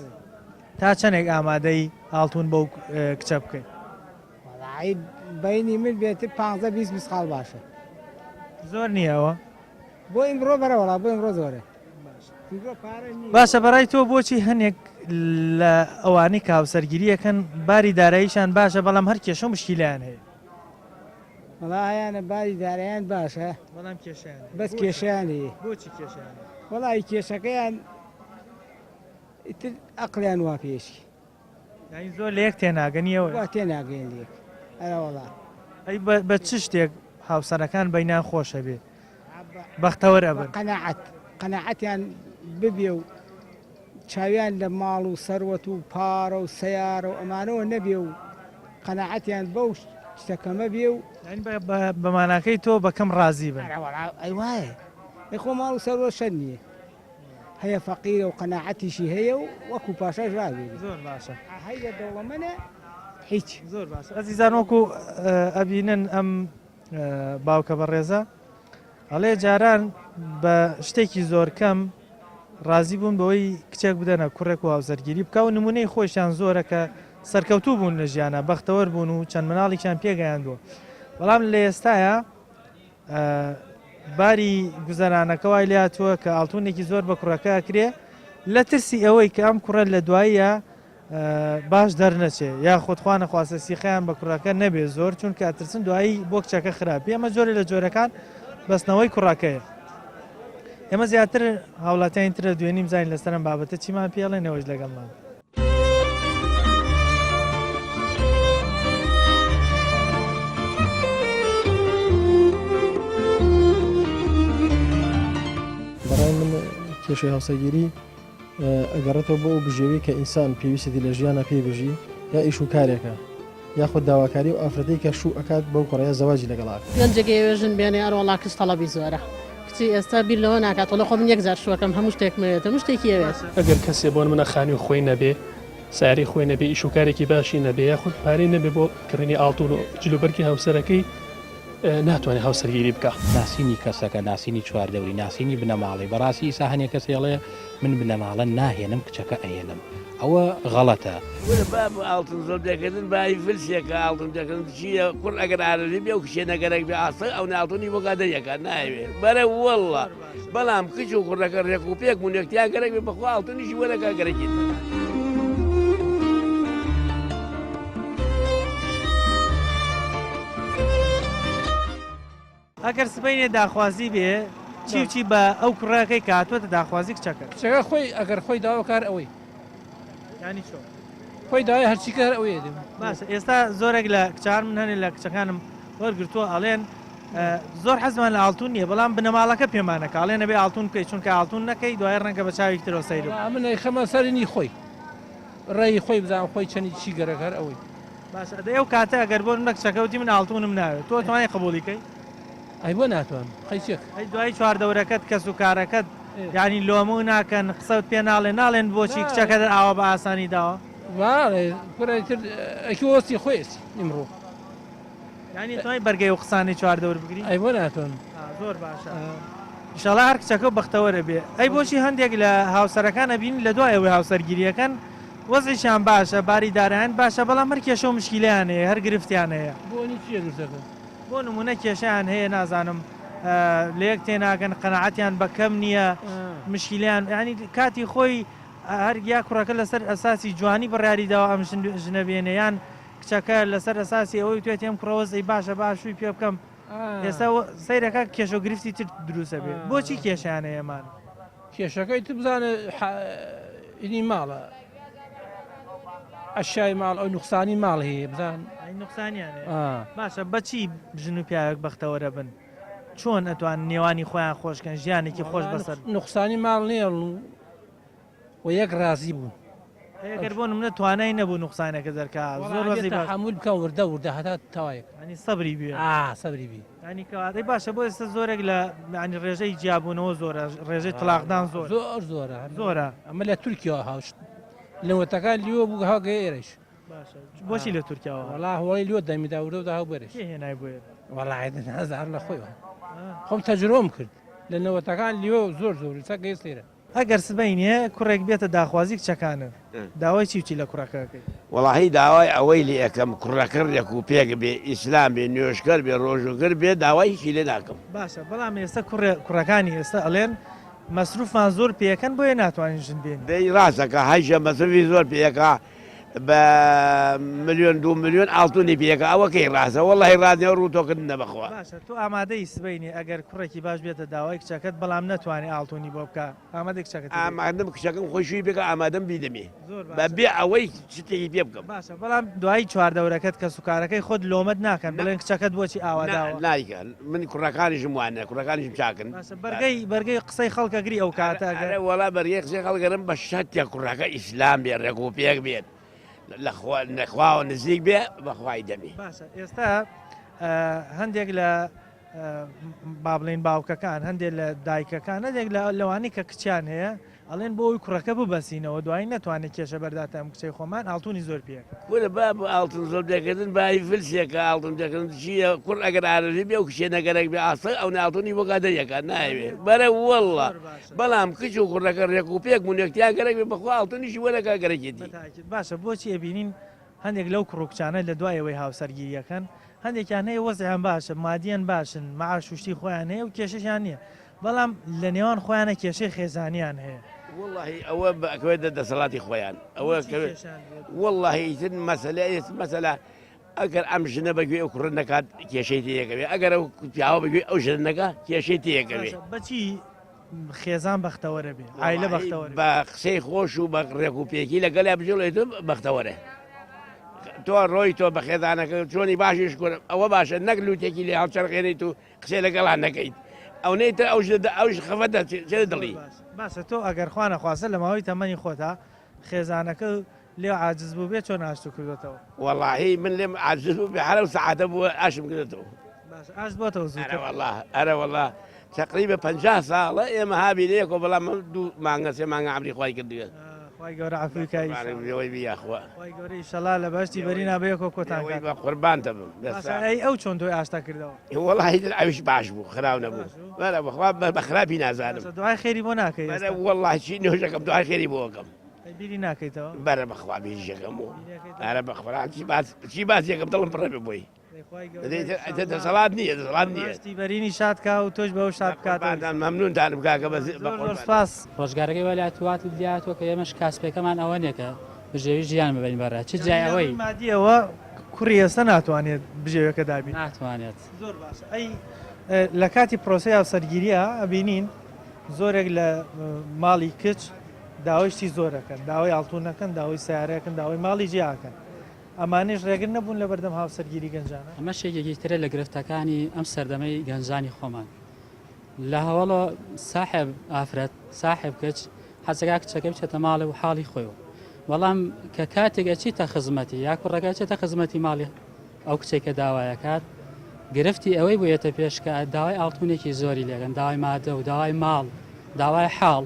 تا چەندێک ئامادەی ئاڵتون بەو کچە بکەیت بینی من بێتر 15-20 مسخاڵ باشە زۆر نییەوە بۆ ئیمڕۆ بەرەوەڵا بۆ ئیمڕۆ زۆرە باشە بەڕای تۆ بۆچی هەنێک لە ئەوانەی کە هاوسەرگیریەکەن باری داراییشان باشە بەڵام هەر کێشە مشکیلیان هەیە وڵایەنە باری داراییان باشە بەڵام کێشیان بەس کێشیان هەیە بۆچی کێشیان وڵی کێشەکەیان ئیتر ئەقلیان وا پێشی یانی زۆر لە یەک تێناگەنیەوە وا تێناگەین لێک ئەرە وڵا ئەی بە چ شتێک هاوسەرەکان بەینان خۆشە بێ بەختەوەرە بن قەنەعەتیان ببێ و چاویان لە ماڵ و سەروەت و پارە و سەیارە و ئەمانەوە نەبێ و قەنەعەتیان بەو شتەکەمە بێ و بەماناکەی تۆ بەکەم ڕازی بن ئەی وایە خۆ ماڵ و سەروە شەد نییە هەیە فەقیرە و قەنەعەتیشی هەیە و وەکو پاشا ژاوێ زۆر باشە هەیە دەوڵەمەنە هیچ زۆر باشە ئەزیزان وەکو ئەبینن ئەم باوکە بەڕێزە ئەڵێ جاران بە شتێکی زۆر کەم ڕازی بوون بەوەی کچێک بدەنە کوڕێک و هاوسەرگیری بکە و نمونەی خۆشیان زۆرە کە سەرکەوتوو بوون لە ژیانە بەختەوەر بوون و چەند مناڵێکیان پێگەیاندووە بەڵام لە ئێستاە باری گوزەرانەکە وای لاتووە کە ئاڵتونێکی زۆر بە کوڕەکە کرێ لە ترسی ئەوەی کە ئەم کوڕە لە دواییە باش دەرنەچێ یا خۆتخواانە خواستە سیخیان بە کوڕەکە نەبێ زۆر چونکە ئەترسن دوایی بۆ کچەکە خراپی ئەمە جۆرە لە جۆرەکان بەستنەوەی کوڕەکەیە ئێمە زیاتر هاوڵاتیان ترە دوێنیم زین لەسەرم بابەتە چیمان پێڵێنەوەش لەگەڵمان بەڕای من کێشەی هاوسەرگیری ئەگەڕێتەوە بۆ بژێوی کە ئینسان پێویستی لە ژیانە پێبژی یا ئیش و کارێکە یاخود داواکاری و ئافرەتەی کە شوو ئەکات بەو کوڕەیە زەواجی لەگەڵاک گەنجێکی وێژن بێنێ ئەروەڵا کەس تەڵەبی زۆرە کچی ئێستا بیر لەوە ناکاتەوە خۆم یەک زار شوەکەم هەموو شتێکمەوێت هەموو شتێکی ئەوێت ئەگەر کەسێ بۆن منە خانی و خۆی نەبێ ساری خۆی نەبێ ئیش و کارێکی باشی نەبێ یاخود پارەی نەبێ بۆ کڕینی ئاڵتون و جلوبەرگی هاوسەرەکەی ناتوانێت هاوسەرگیری بکە ناسینی کەسەکە ناسینی چواردەوری ناسینی بنەماڵی بەڕاستی ئێستا هەنێک کەسێڵێ من بنەماڵە ناهێنم کچەکە ئەهێنم ئەوە غەڵەتە باب ئاڵتن زۆر دەکردن بای فلسێکە ئاڵتن دەکردن چیە کوڕ ئەگەر ئارەزی بێ و کشێ نەگەرێک بێ ئاسە ئەو ناڵتونی بۆ گادەریەکە ناوێت بەرە وەڵڵە بەڵام کچ و کوڕەکە ڕێک و پێک بوونێکتیان گەرەک بێ بەخوا ئاڵتونیشی وەرەکە گەرەکی ئەگەر سبەینێ داخوازی بێ چی بە ئەو کوڕەکەی کاتوەتە داخوازی کچەکە کچەکە خۆی ئەگەر خۆی داواکار ئەوەی ینی چۆ خۆی داوای هەرچی کار ئەوەیە باشە ئێستا زۆرێک لە کچان من هەنێ لە کچەکانم وەرگرتووە ئەڵێن زۆر حەزمان لە ئاڵتون نییە بەڵام بنەماڵەکە پێمانەکە ئاڵێ نەبێ ئاڵتون بکەیت چونکە ئاڵتون نەکەی دوای ڕەنگە بە چاوێکترەوە سەیر منی خەمە سەرنی خۆی ڕێی خۆی بزانام خۆی چەندی چی گەرەکەر ئەوەی باشە دە ئەو کاتە ئەگەر بۆ نەک چەکەوتی من ئاڵتونم ناوێت تۆ توانای قبولیکەی ئەی بۆ ناتوانم خەیچێک ئەی دوای چواردەورەکەت کەس و کارەکەت یعنی لۆمە ناکەن قسەوت پێ ناڵێن بۆچی کچەکە ئاوا بە ئاسانی داوە پڕێتر ئەکی وەستی خۆیستی ئیمڕۆ ینی توای بەرگەی و قسانی چواردەور بگری ئەی بۆ ناتوانم زۆر باشە ئینشاڵا هەر کچەکە بەختەوەرە بێ ئەی بۆچی هەندێک لە هاوسەرەکانە بین لە دوای ئەوەی هاوسەرگیریەکەن وەزیشان باشە باری دارایان باشە بەڵام هەر کێشە و مشکیلیان هەیە هەر گرفتیان هەیە بۆنی چیە دوورەکە بۆ نمونە کێشیان هەیە نازانم لە یەک تێناگەن قەنەعەتیان بەکەم نییە مشکیلیان ینی کاتی خۆی هەرگیا کوڕەکە لەسەر ئەساسی جوانی بڕیاریداوە ئەم ژنەبێنەیان کچەکە لەسەر ئەساسی ئەوەی توێت ئەم کوڕەوەزەی باشە باشووی پێ بکەم ئێستا سەیرەکە کێشە و گرفتی تر دروستە بێت بۆچی کێشیان هەیەمان کێشەکەی تو بزانە ئینی ماڵە ئەشای ماڵ ئەو نوقسانی ماڵ هەیە بزان نوقسانیان باشە بەچی ژن و پیاوێک بەختەوەرە بن چۆن ئەتوان نێوانی خۆیان خۆشکەن ژیانێکی خۆش بەسەر نوقسانی ماڵ نییە و یەک رازی بوو ئەگەر بۆ منە توانای نەبوو نوقسانەکە دەرکا زۆر هەمول بکەم وردە وردە هەتا تاوایەک ینی سەبری بێ سەبری بی ینی کەواتەی باشە بۆ ئێستا زۆرێک لە ینی ڕێژەی جیابوونەوە زۆرە ڕێژەی تەلاقدان زۆر زۆرە زۆرە ئەمە لە تورکیا هاوشت لەوەتەکان لیوە بوو هاگە ئێرەش بۆچی لە تورکیاوە وڵا هەوڵی لۆ دەمیدا ورە هاو بەرش هێنای بۆ وڵای هەزار لە خۆیەوە خۆم تەجرۆم کرد لە نەوەتەکان لیوە زۆر زۆر چە گەیس لێرە ئەگەر سبەینێ کوڕێک بێتە داخوازی کچەکانە داوای چی لە کوڕەکەەکەی وڵی داوای ئەوەی لێ یەکەم کوڕەکەڕێک و پێک بێ ئیسلام بێ نوێشکەر بێ ڕۆژوگر بێ داوایکی لێ ناکەم باشە بەڵام ئێستا کوڕەکانی ئێستا ئەڵێن مەسروفمان زۆر پێەکەن بۆیە ناتوانین ژن بێن دەی ڕاستەکە هەیشە مەسروفی زۆر پێەکە بە ملیۆن 2 ملیۆن ئاڵتونی پێەکە ئەوەکەی ڕاستە وڵی ڕادنێ ڕوتۆکردن نەبخوا باشە تو ئامادەی سبەینێ ئەگەر کوڕێکی باش بێتە داوای کچەکەت بەڵام ناتوانێت ئاڵتونی بۆ بکە ئامادە کچەکەت ئامادەم کچەکەم خۆشوی بێکە ئامادەم بیدەمێ بە بێ ئەوەی شتێکی پێ بکەم باشە بەڵام دوای چواردەورەکەت کە سوکارەکەی خۆت لۆمەت ناکەن بڵێن کچەکەت بۆچی ئاواداوە نایکەن من کوڕەکانیشم وانە کوڕەکانیشم چاکن بەرگەی قسەی خەڵکەگری ئەو کاتە وەڵا بەرگەی قسەی خەڵگەرم بە شەتێک کوڕەکە ئیسلام بێ ڕێک و پێک بێت نەخواوە نزیک بێ بەخوای دەمی باشە ئێستا هەندێک لە با بڵێن باوکەکان هەندێک لە دایکەکان هەندێک لە لەوانی کە کچیان هەیە ئەڵێن بۆ ئەوی کوڕەکە ببەسینەوە دوایی ناتوانێت کێشە بەرداتە ئەم کچەی خۆمان ئاڵتونی زۆر پێەکە وەرە با بۆ ئاڵتون زۆر دەکردن بای فلسێکە ئاڵتون دەکردن چیە کوڕ ئەگەر ئارەزی بێ و کشێ نەگەرێک بێ ئاسە ئەو ناڵتونی بۆ کادەیەکە ناوێ بەرە وەڵڵە بەڵام کچ و کوڕەکە ڕێک و پێک بوونێکتیان گەرەک بێ بەخوا ئاڵتونیشی وەرەکە گەرەکێتی باشە بۆچی ئەبینین هەندێک لەو کوڕکچانە لە دوایەوەی هاوسەرگیریەکەن هەندێکیان هەیە وەزیان باشە مادیەن باشن معاشوشتی خۆیان هەیە و کێشەشیان نییە بەڵام لە نێوان خۆیانە کێشەی خێزانیان هەیە والله ئەوە بەکوێت دەسەڵاتی خۆیان ئەوە والله مەسەلا ئەگەر ئەم ژنە بەگوێ ئەو کوڕ نەکات کێشەی تەیەکەوێ ئەگەر ئەو پیاوە بەگوێ ئەو ژن نەکە کێشەی تەیەکەوێ بەچی خێزان بەختەوەرە بێ ئایلە بەختەوەرە بە قسەی خۆش و بە ڕێک و پێکی لەگەڵ بژڵێت بەختەوەرە تۆ ڕۆی تۆ بە خێزانەکە چۆنی باشیش کورم ئەوە باشە نەک لوتێکی لێ هەڵچەرخێنیت و قسەی لەگەڵان نەکەیت ئەو نەیتر ئەوش خەفەتە چێ دڵی باشە تۆ ئەگەر خوانە خواستە لە ماوەی تەمەنی خۆتا خێزانەکە لێ عاجز بوو بێت چۆن ئاشت کردێتەوە وەڵاهی من لێم عاجز بوو بێ هەرە و سەعاتە بووە ئاشم کردێتەوە ئاشت بۆتەوە زووتر ئەرە وەڵا تقریبا 50 ساڵە ئێمە هابینەیەکۆ بەڵام 2 مانگە 3 مانگە عەمری خوای کردوێت خی گەورە عفویکای بیاخوا گەوری شەڵا لە بەشتی بەری نابەیەکۆ کۆتان بە قوربانتە بم ئەو چۆن تۆی ئاشتا کردەوە وەڵی ئەوش باش بوو خراو نەبوو بەرە بەخوا بە خراپی نازانم دوای خێری بۆ ناکەی وەڵی چی نوێژەکەم دوای خێری بۆکەم بیری ناکەیتەوە بەرە بەخوا بیژەکەم و ئارە بەخۆران چی باز یەکەم دڵم پڕێ بۆی دەسەڵات نییە دەسەڵات نییە بەرینی شادکە و تۆش بەو شاد بکاتان مەمنونتانم کاکە بەسپاس ڕۆژگارەکەی وەلاتوات دیاتوە کە ئێمەش کاسپێکەمان ئەوە نیەکە بژێوی ژیان ببین بەڕە چ جایەوەی مادیەوە کوڕی ئێستا ناتوانێت بژێوەکە دابین ناتوانێت زۆر باش ئەی لە کاتی پرۆسی هاوسەرگیریە ئەبینین زۆرێک لە ماڵی کچ داوایشتی زۆرەکەن داوای ئاڵتونەکەن داوای سیارەکەن داوای ماڵی جیاکەن ئەمانش ڕێگر نەبوون لە بەردەم هاوسەرگیری گەنجانە ئەمە شێکێکی ترە لە گرفتەکانی ئەم سەردەمەی گەنجانی خۆمان لە هەوڵە ساحب ئافرەت ساحب کەچ حەزەکە کچەکە بچێتە ماڵێ و حاڵی خۆیەوە بەڵام کە کاتێکە چیتە خزمەتی یا کوڕەکە چێتە خزمەتی ماڵی ئەو کچێکە داوایەکات گرفتی ئەوەی بۆیەتە پێشکە داوای ئاڵتونێکی زۆری لێگەن داوای مادە و داوای ماڵ داوای حاڵ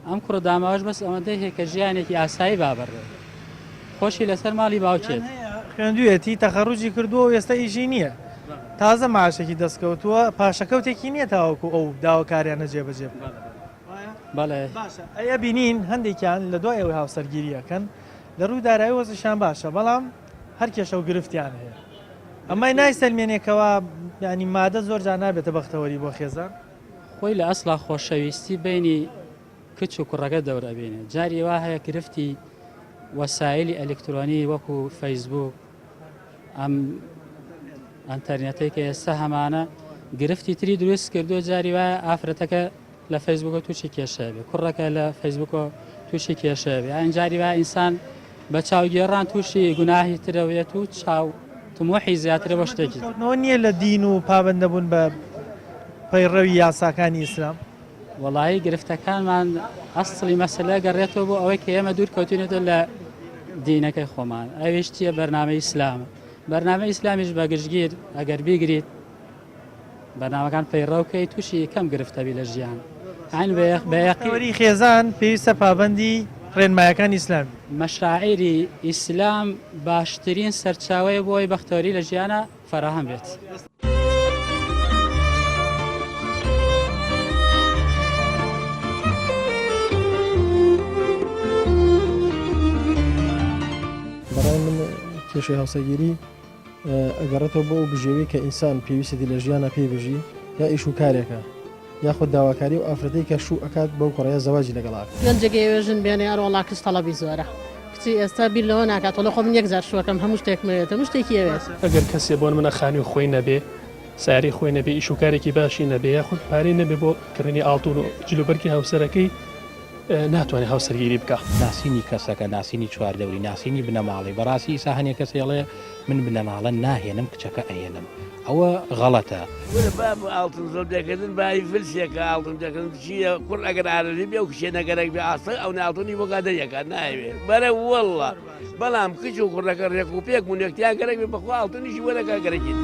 ئەم کوڕە داماوەش بەس ئەوەندەی هەیە کە ژیانێکی ئاسایی بابڕێ خۆشی لەسەر ماڵی باوکێت خوێندوویەتی تەخەڕوجی کردووە و ئێستا ئیشی نییە تازە ماشێکی دەستکەوتووە پاشەکەوتێکی نییە تاوەکو ئەو داواکاریانە جێبەجێ بەڵێ ئەیە بینین هەندێکیان لە دوای ئەوەی هاوسەرگیریەکەن لە ڕووی دارایی وەزشان باشە بەڵام هەر کێشە و گرفتیان هەیە ئەمای نایسەلمێنێکەوە ینی مادە زۆر جان نابێتە بەختەوەری بۆ خێزان خۆی لە ئەسڵا خۆشەویستی بینی کچ و کوڕەکە دەورە بینێت جاری وا هەیە گرفتی وەسایلی ئەلکترۆنی وەکو فەیسبوک ئەم ئەنتەرنێتەی کە ئێستا هەمانە گرفتی تری دروست کردو جاری وایە ئافرەتەکە لە فەیسبوکە تووشی کێشە بێ کوڕەکە لە فەیسبوکۆ تووشی کێشە بێ ئەین جاری وایە ئینسان بە چاوگێڕان تووشی گوناهی ترەوێت و چاو تمۆحی زیاترە بۆ شتێکی نەوە نییە لە دین و پابندەبوون بە پەیڕەوی یاساکانی ئیسلام وەڵایی گرفتەکانمان ئەسڵی مەسلە گەڕێتەوە بۆ ئەوەی کە ئێمە دوور کەوتونێتە لە دینەکەی خۆمان ئەویشتیە بەرنامەی ئیسلامە بەرنامە ئیسلامیش بە گشتگیر ئەگەر بیگریت بەرنامەکان پەیڕەوکەی تووشی کەم گرفتەبی لە ژیان ئاین بەیەقیوەری خێزان پێویستە پابندی ڕێنمایەکان ئیسلام مەشاعیری ئیسلام باشترین سەرچاوەیە بۆی بەختەوەری لە ژیانە فەراهەم بێت. بەڕای من کێشەی هاوسەرگیری ئەگەڕێتەوە بۆ ئەو بژێوەی کە ئینسان پێویستی لە ژیانە پێبژی یا ئیش و کارێکە یاخود داواکاری و ئافرەتەی کە شوو ئەکات بەو کوڕەیە زەواجی لەگەڵاک گەنجەکەی وێژن بێنێ ئەڕۆڵا کەس تەڵەبی زۆرە کچی ئێستا بیر لەوە ناکات وڵە خۆم یەک زار شوەکەم هەموو شتێکمەوێت هەموو شتێکی ئەوێت ئەگەر کەسێ بۆن منە خانی و خۆی نەبێ ساری خۆی نەبێ ئیش و کارێکی باشی نەبێ یاخود پارەی نەبێ بۆ کڕینی ئاڵتون و جلوبەرگی هاوسەرەکەی ناتوانێت هاوسەرگیری بکە ناسینی کەسەکە ناسینی چواردەوری ناسینی بنەماڵی بەڕاستی ئیسا هەنێک کەسێڵێ من بنەماڵە ناهێنم کچەکە ئەهێنم ئەوە غەڵەتە باب ئاڵتن زۆر دەکردن بای فلسێکە ئاڵتن دەکردن چیە کوڕ ئەگەر ئارەزی بێ و کشێ نەگەرەك بێ ئاسە ئەو ناڵتونی بۆ گادەریەکە ناوێت بەرە وەڵڵە بەڵام کچ و کوڕەکە ڕێک و پێک بوونێکتیان گەرەک بێ بەخوا ئاڵتونیشی وەرەکە گەرەکی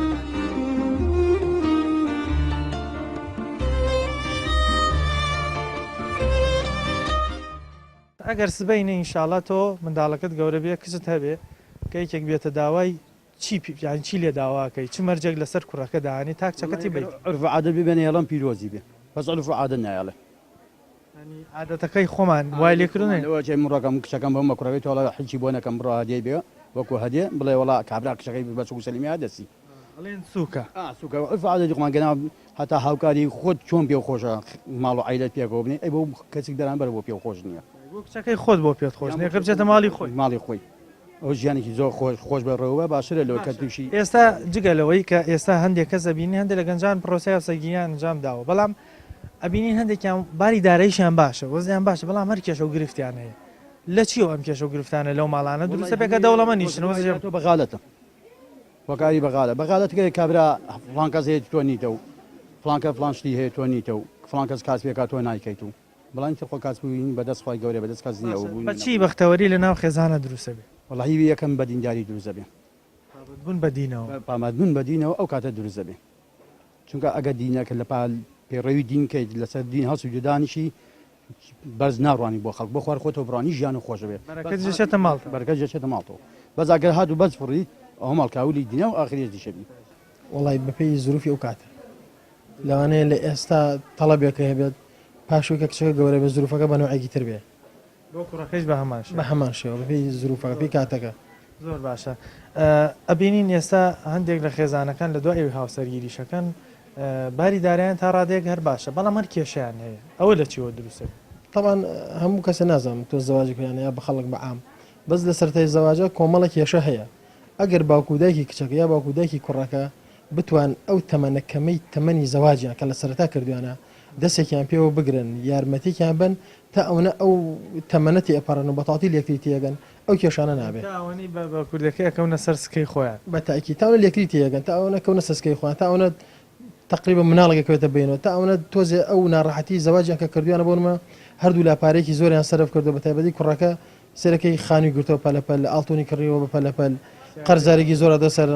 ئەگەر سبەینە ئینشاڵە تۆ منداڵەکەت گەورە بێ کچت هەبێ کە یەکێک بێتە داوای چی لێ داواکەی چ مەرجێک لەسەر کوڕەکە داهانی تا کچەکەتی بێت عرف عادە ببێنە هێڵم پیرۆزی بێ بەس عرف عادە نایڵێ عادەتەکەی خۆمان وای لێکردنەوە مڕەکەم کچەکەم بەمە کوڕەکەی تۆڵە حیچی بۆ نەکەم بڕۆ هەدیە بێ وەکو هەدێ بڵێ وڵا کابرا کچەکەی بەچ و سەلیمی هەدەسی ئەڵێن سووکە سووکە عرف عادەتی خۆمان گەنا هەتا هاوکاری خۆت چۆن پێ خۆشە ماڵ و عیلەت پێکەوە بنێ ئەی بۆ کەسێک دەران بەر بۆ پێ خۆش نییە کچەکەی خۆت بۆ پێت خۆش نیە بچێتە ماڵی خۆی ماڵی خۆی ئەو ژیانێکی زۆر خۆش بەڕەوە باشترە لەوە کە تووشی ئێستا جگەلەوەی کە ئێستا هەندێک کەس ئەبینی هەندێک لە گەنجان پرۆسی هاوسەرگیریان ئەنجام داوە بەڵام ئەبینین هەندێکیان باری داراییشیان باشە وەزیان باشە بەڵام هەر کێشە و گرفتیان هەیە لە چیەوە ئەم کێشە و گرفتانە لەو ماڵانە دروستە پێکە دەوڵەمە نیشنەوە بەغالەتە وەکاری بەغالەتەکە کابرا فڵان کەس هەیە تۆ نیتە و فڵانکە فڵانشتی هەیە تۆ نیتە و فڵان کەس کاس پێکات تۆ نایکەیت و بەڵام خۆ کاس بووین بەدەست خۆی گەورە بەدەست کەس نییە و بە چی بەختەوەری لە ناو خێزانە دروستە بێ وەڵی یەکەم بە دینداری دروستە بێ بوون بە دینەوە پامادبوون بە دینەوە ئەو کاتە دروستە بێ چونکە ئەگە دینەکە لە پال پێڕەوی دینکەیت لەسەر دین هەڵس و جودانیشی بەرز ناڕوانی بۆ خەڵک بۆ خوار خۆتەوە بڕانی ژیان و خۆشە بێ بەرەکەت ماڵ بەرەکەت جێچێتە ماڵەوە بەس ئەگەر هات و بەس فڕیت ئەو ماڵکاولی دینە و ئاخرێتی شەبی وڵی بەپێی زروفی ئەو کاتە لەوانەیە لە ئێستا تەڵەبێکە هەبێت پاشووکە کچەکە گەورە بە زروفەکە بە نوعێکی تر بێ بۆ کوڕەکەش بە هەمان شێوە بەپێی زروفەکە پێی کاتەکە زۆر باشە ئەبینین ئێستا هەندێک لە خێزانەکان لە دوای ئەوی هاوسەرگیریشەکەن باری دارایان تا ڕادێک هەر باشە بەڵام هەر کێشیان هەیە ئەوە لە چیوە دروستە طبعاً هەموو کەسە نازانم تۆ زەواجی کویان یا بە خەڵک بەعام بەس لە سەرەتای زەواجە کۆمەڵە کێشە هەیە ئەگەر باوکودایکی کچەکە یا باوکودایکی کوڕەکە بتوان ئەو تەمەنەکەمەی تەمەنی زەواجیان کە لە سەرەتا کردوانە دەستێکیان پێوە بگرن یارمەتێکیان بن تا ئەوە ئەو تەمەنەتی ئەپەڕن و بەتاڵی لەکتری تێگەن ئەو کێشانە نابێت ئەوەی بە کوردەکەی ئەکەونە سەر سکەی خۆیان بە تاکی تاونە لێکری تێگەن تا ئەوە نەکەونە سەسکەی خۆیان تا ئەوە تقریبا مناڵێکەکەوێتە بینەوە تا ئەوە تۆزێ ئەو ناڕەحەتی زەواجیان کە کردویانە بۆنمە هەردوو لاپارێکی زۆریان سەرف کردو بە تایبەتی کوڕەکە سەرەکەی خانی گرتەوە پەلەپەل لە ئاڵتۆنی کڕیەوە بە پەلەپەل قەرزارێکی زۆرە دەسەر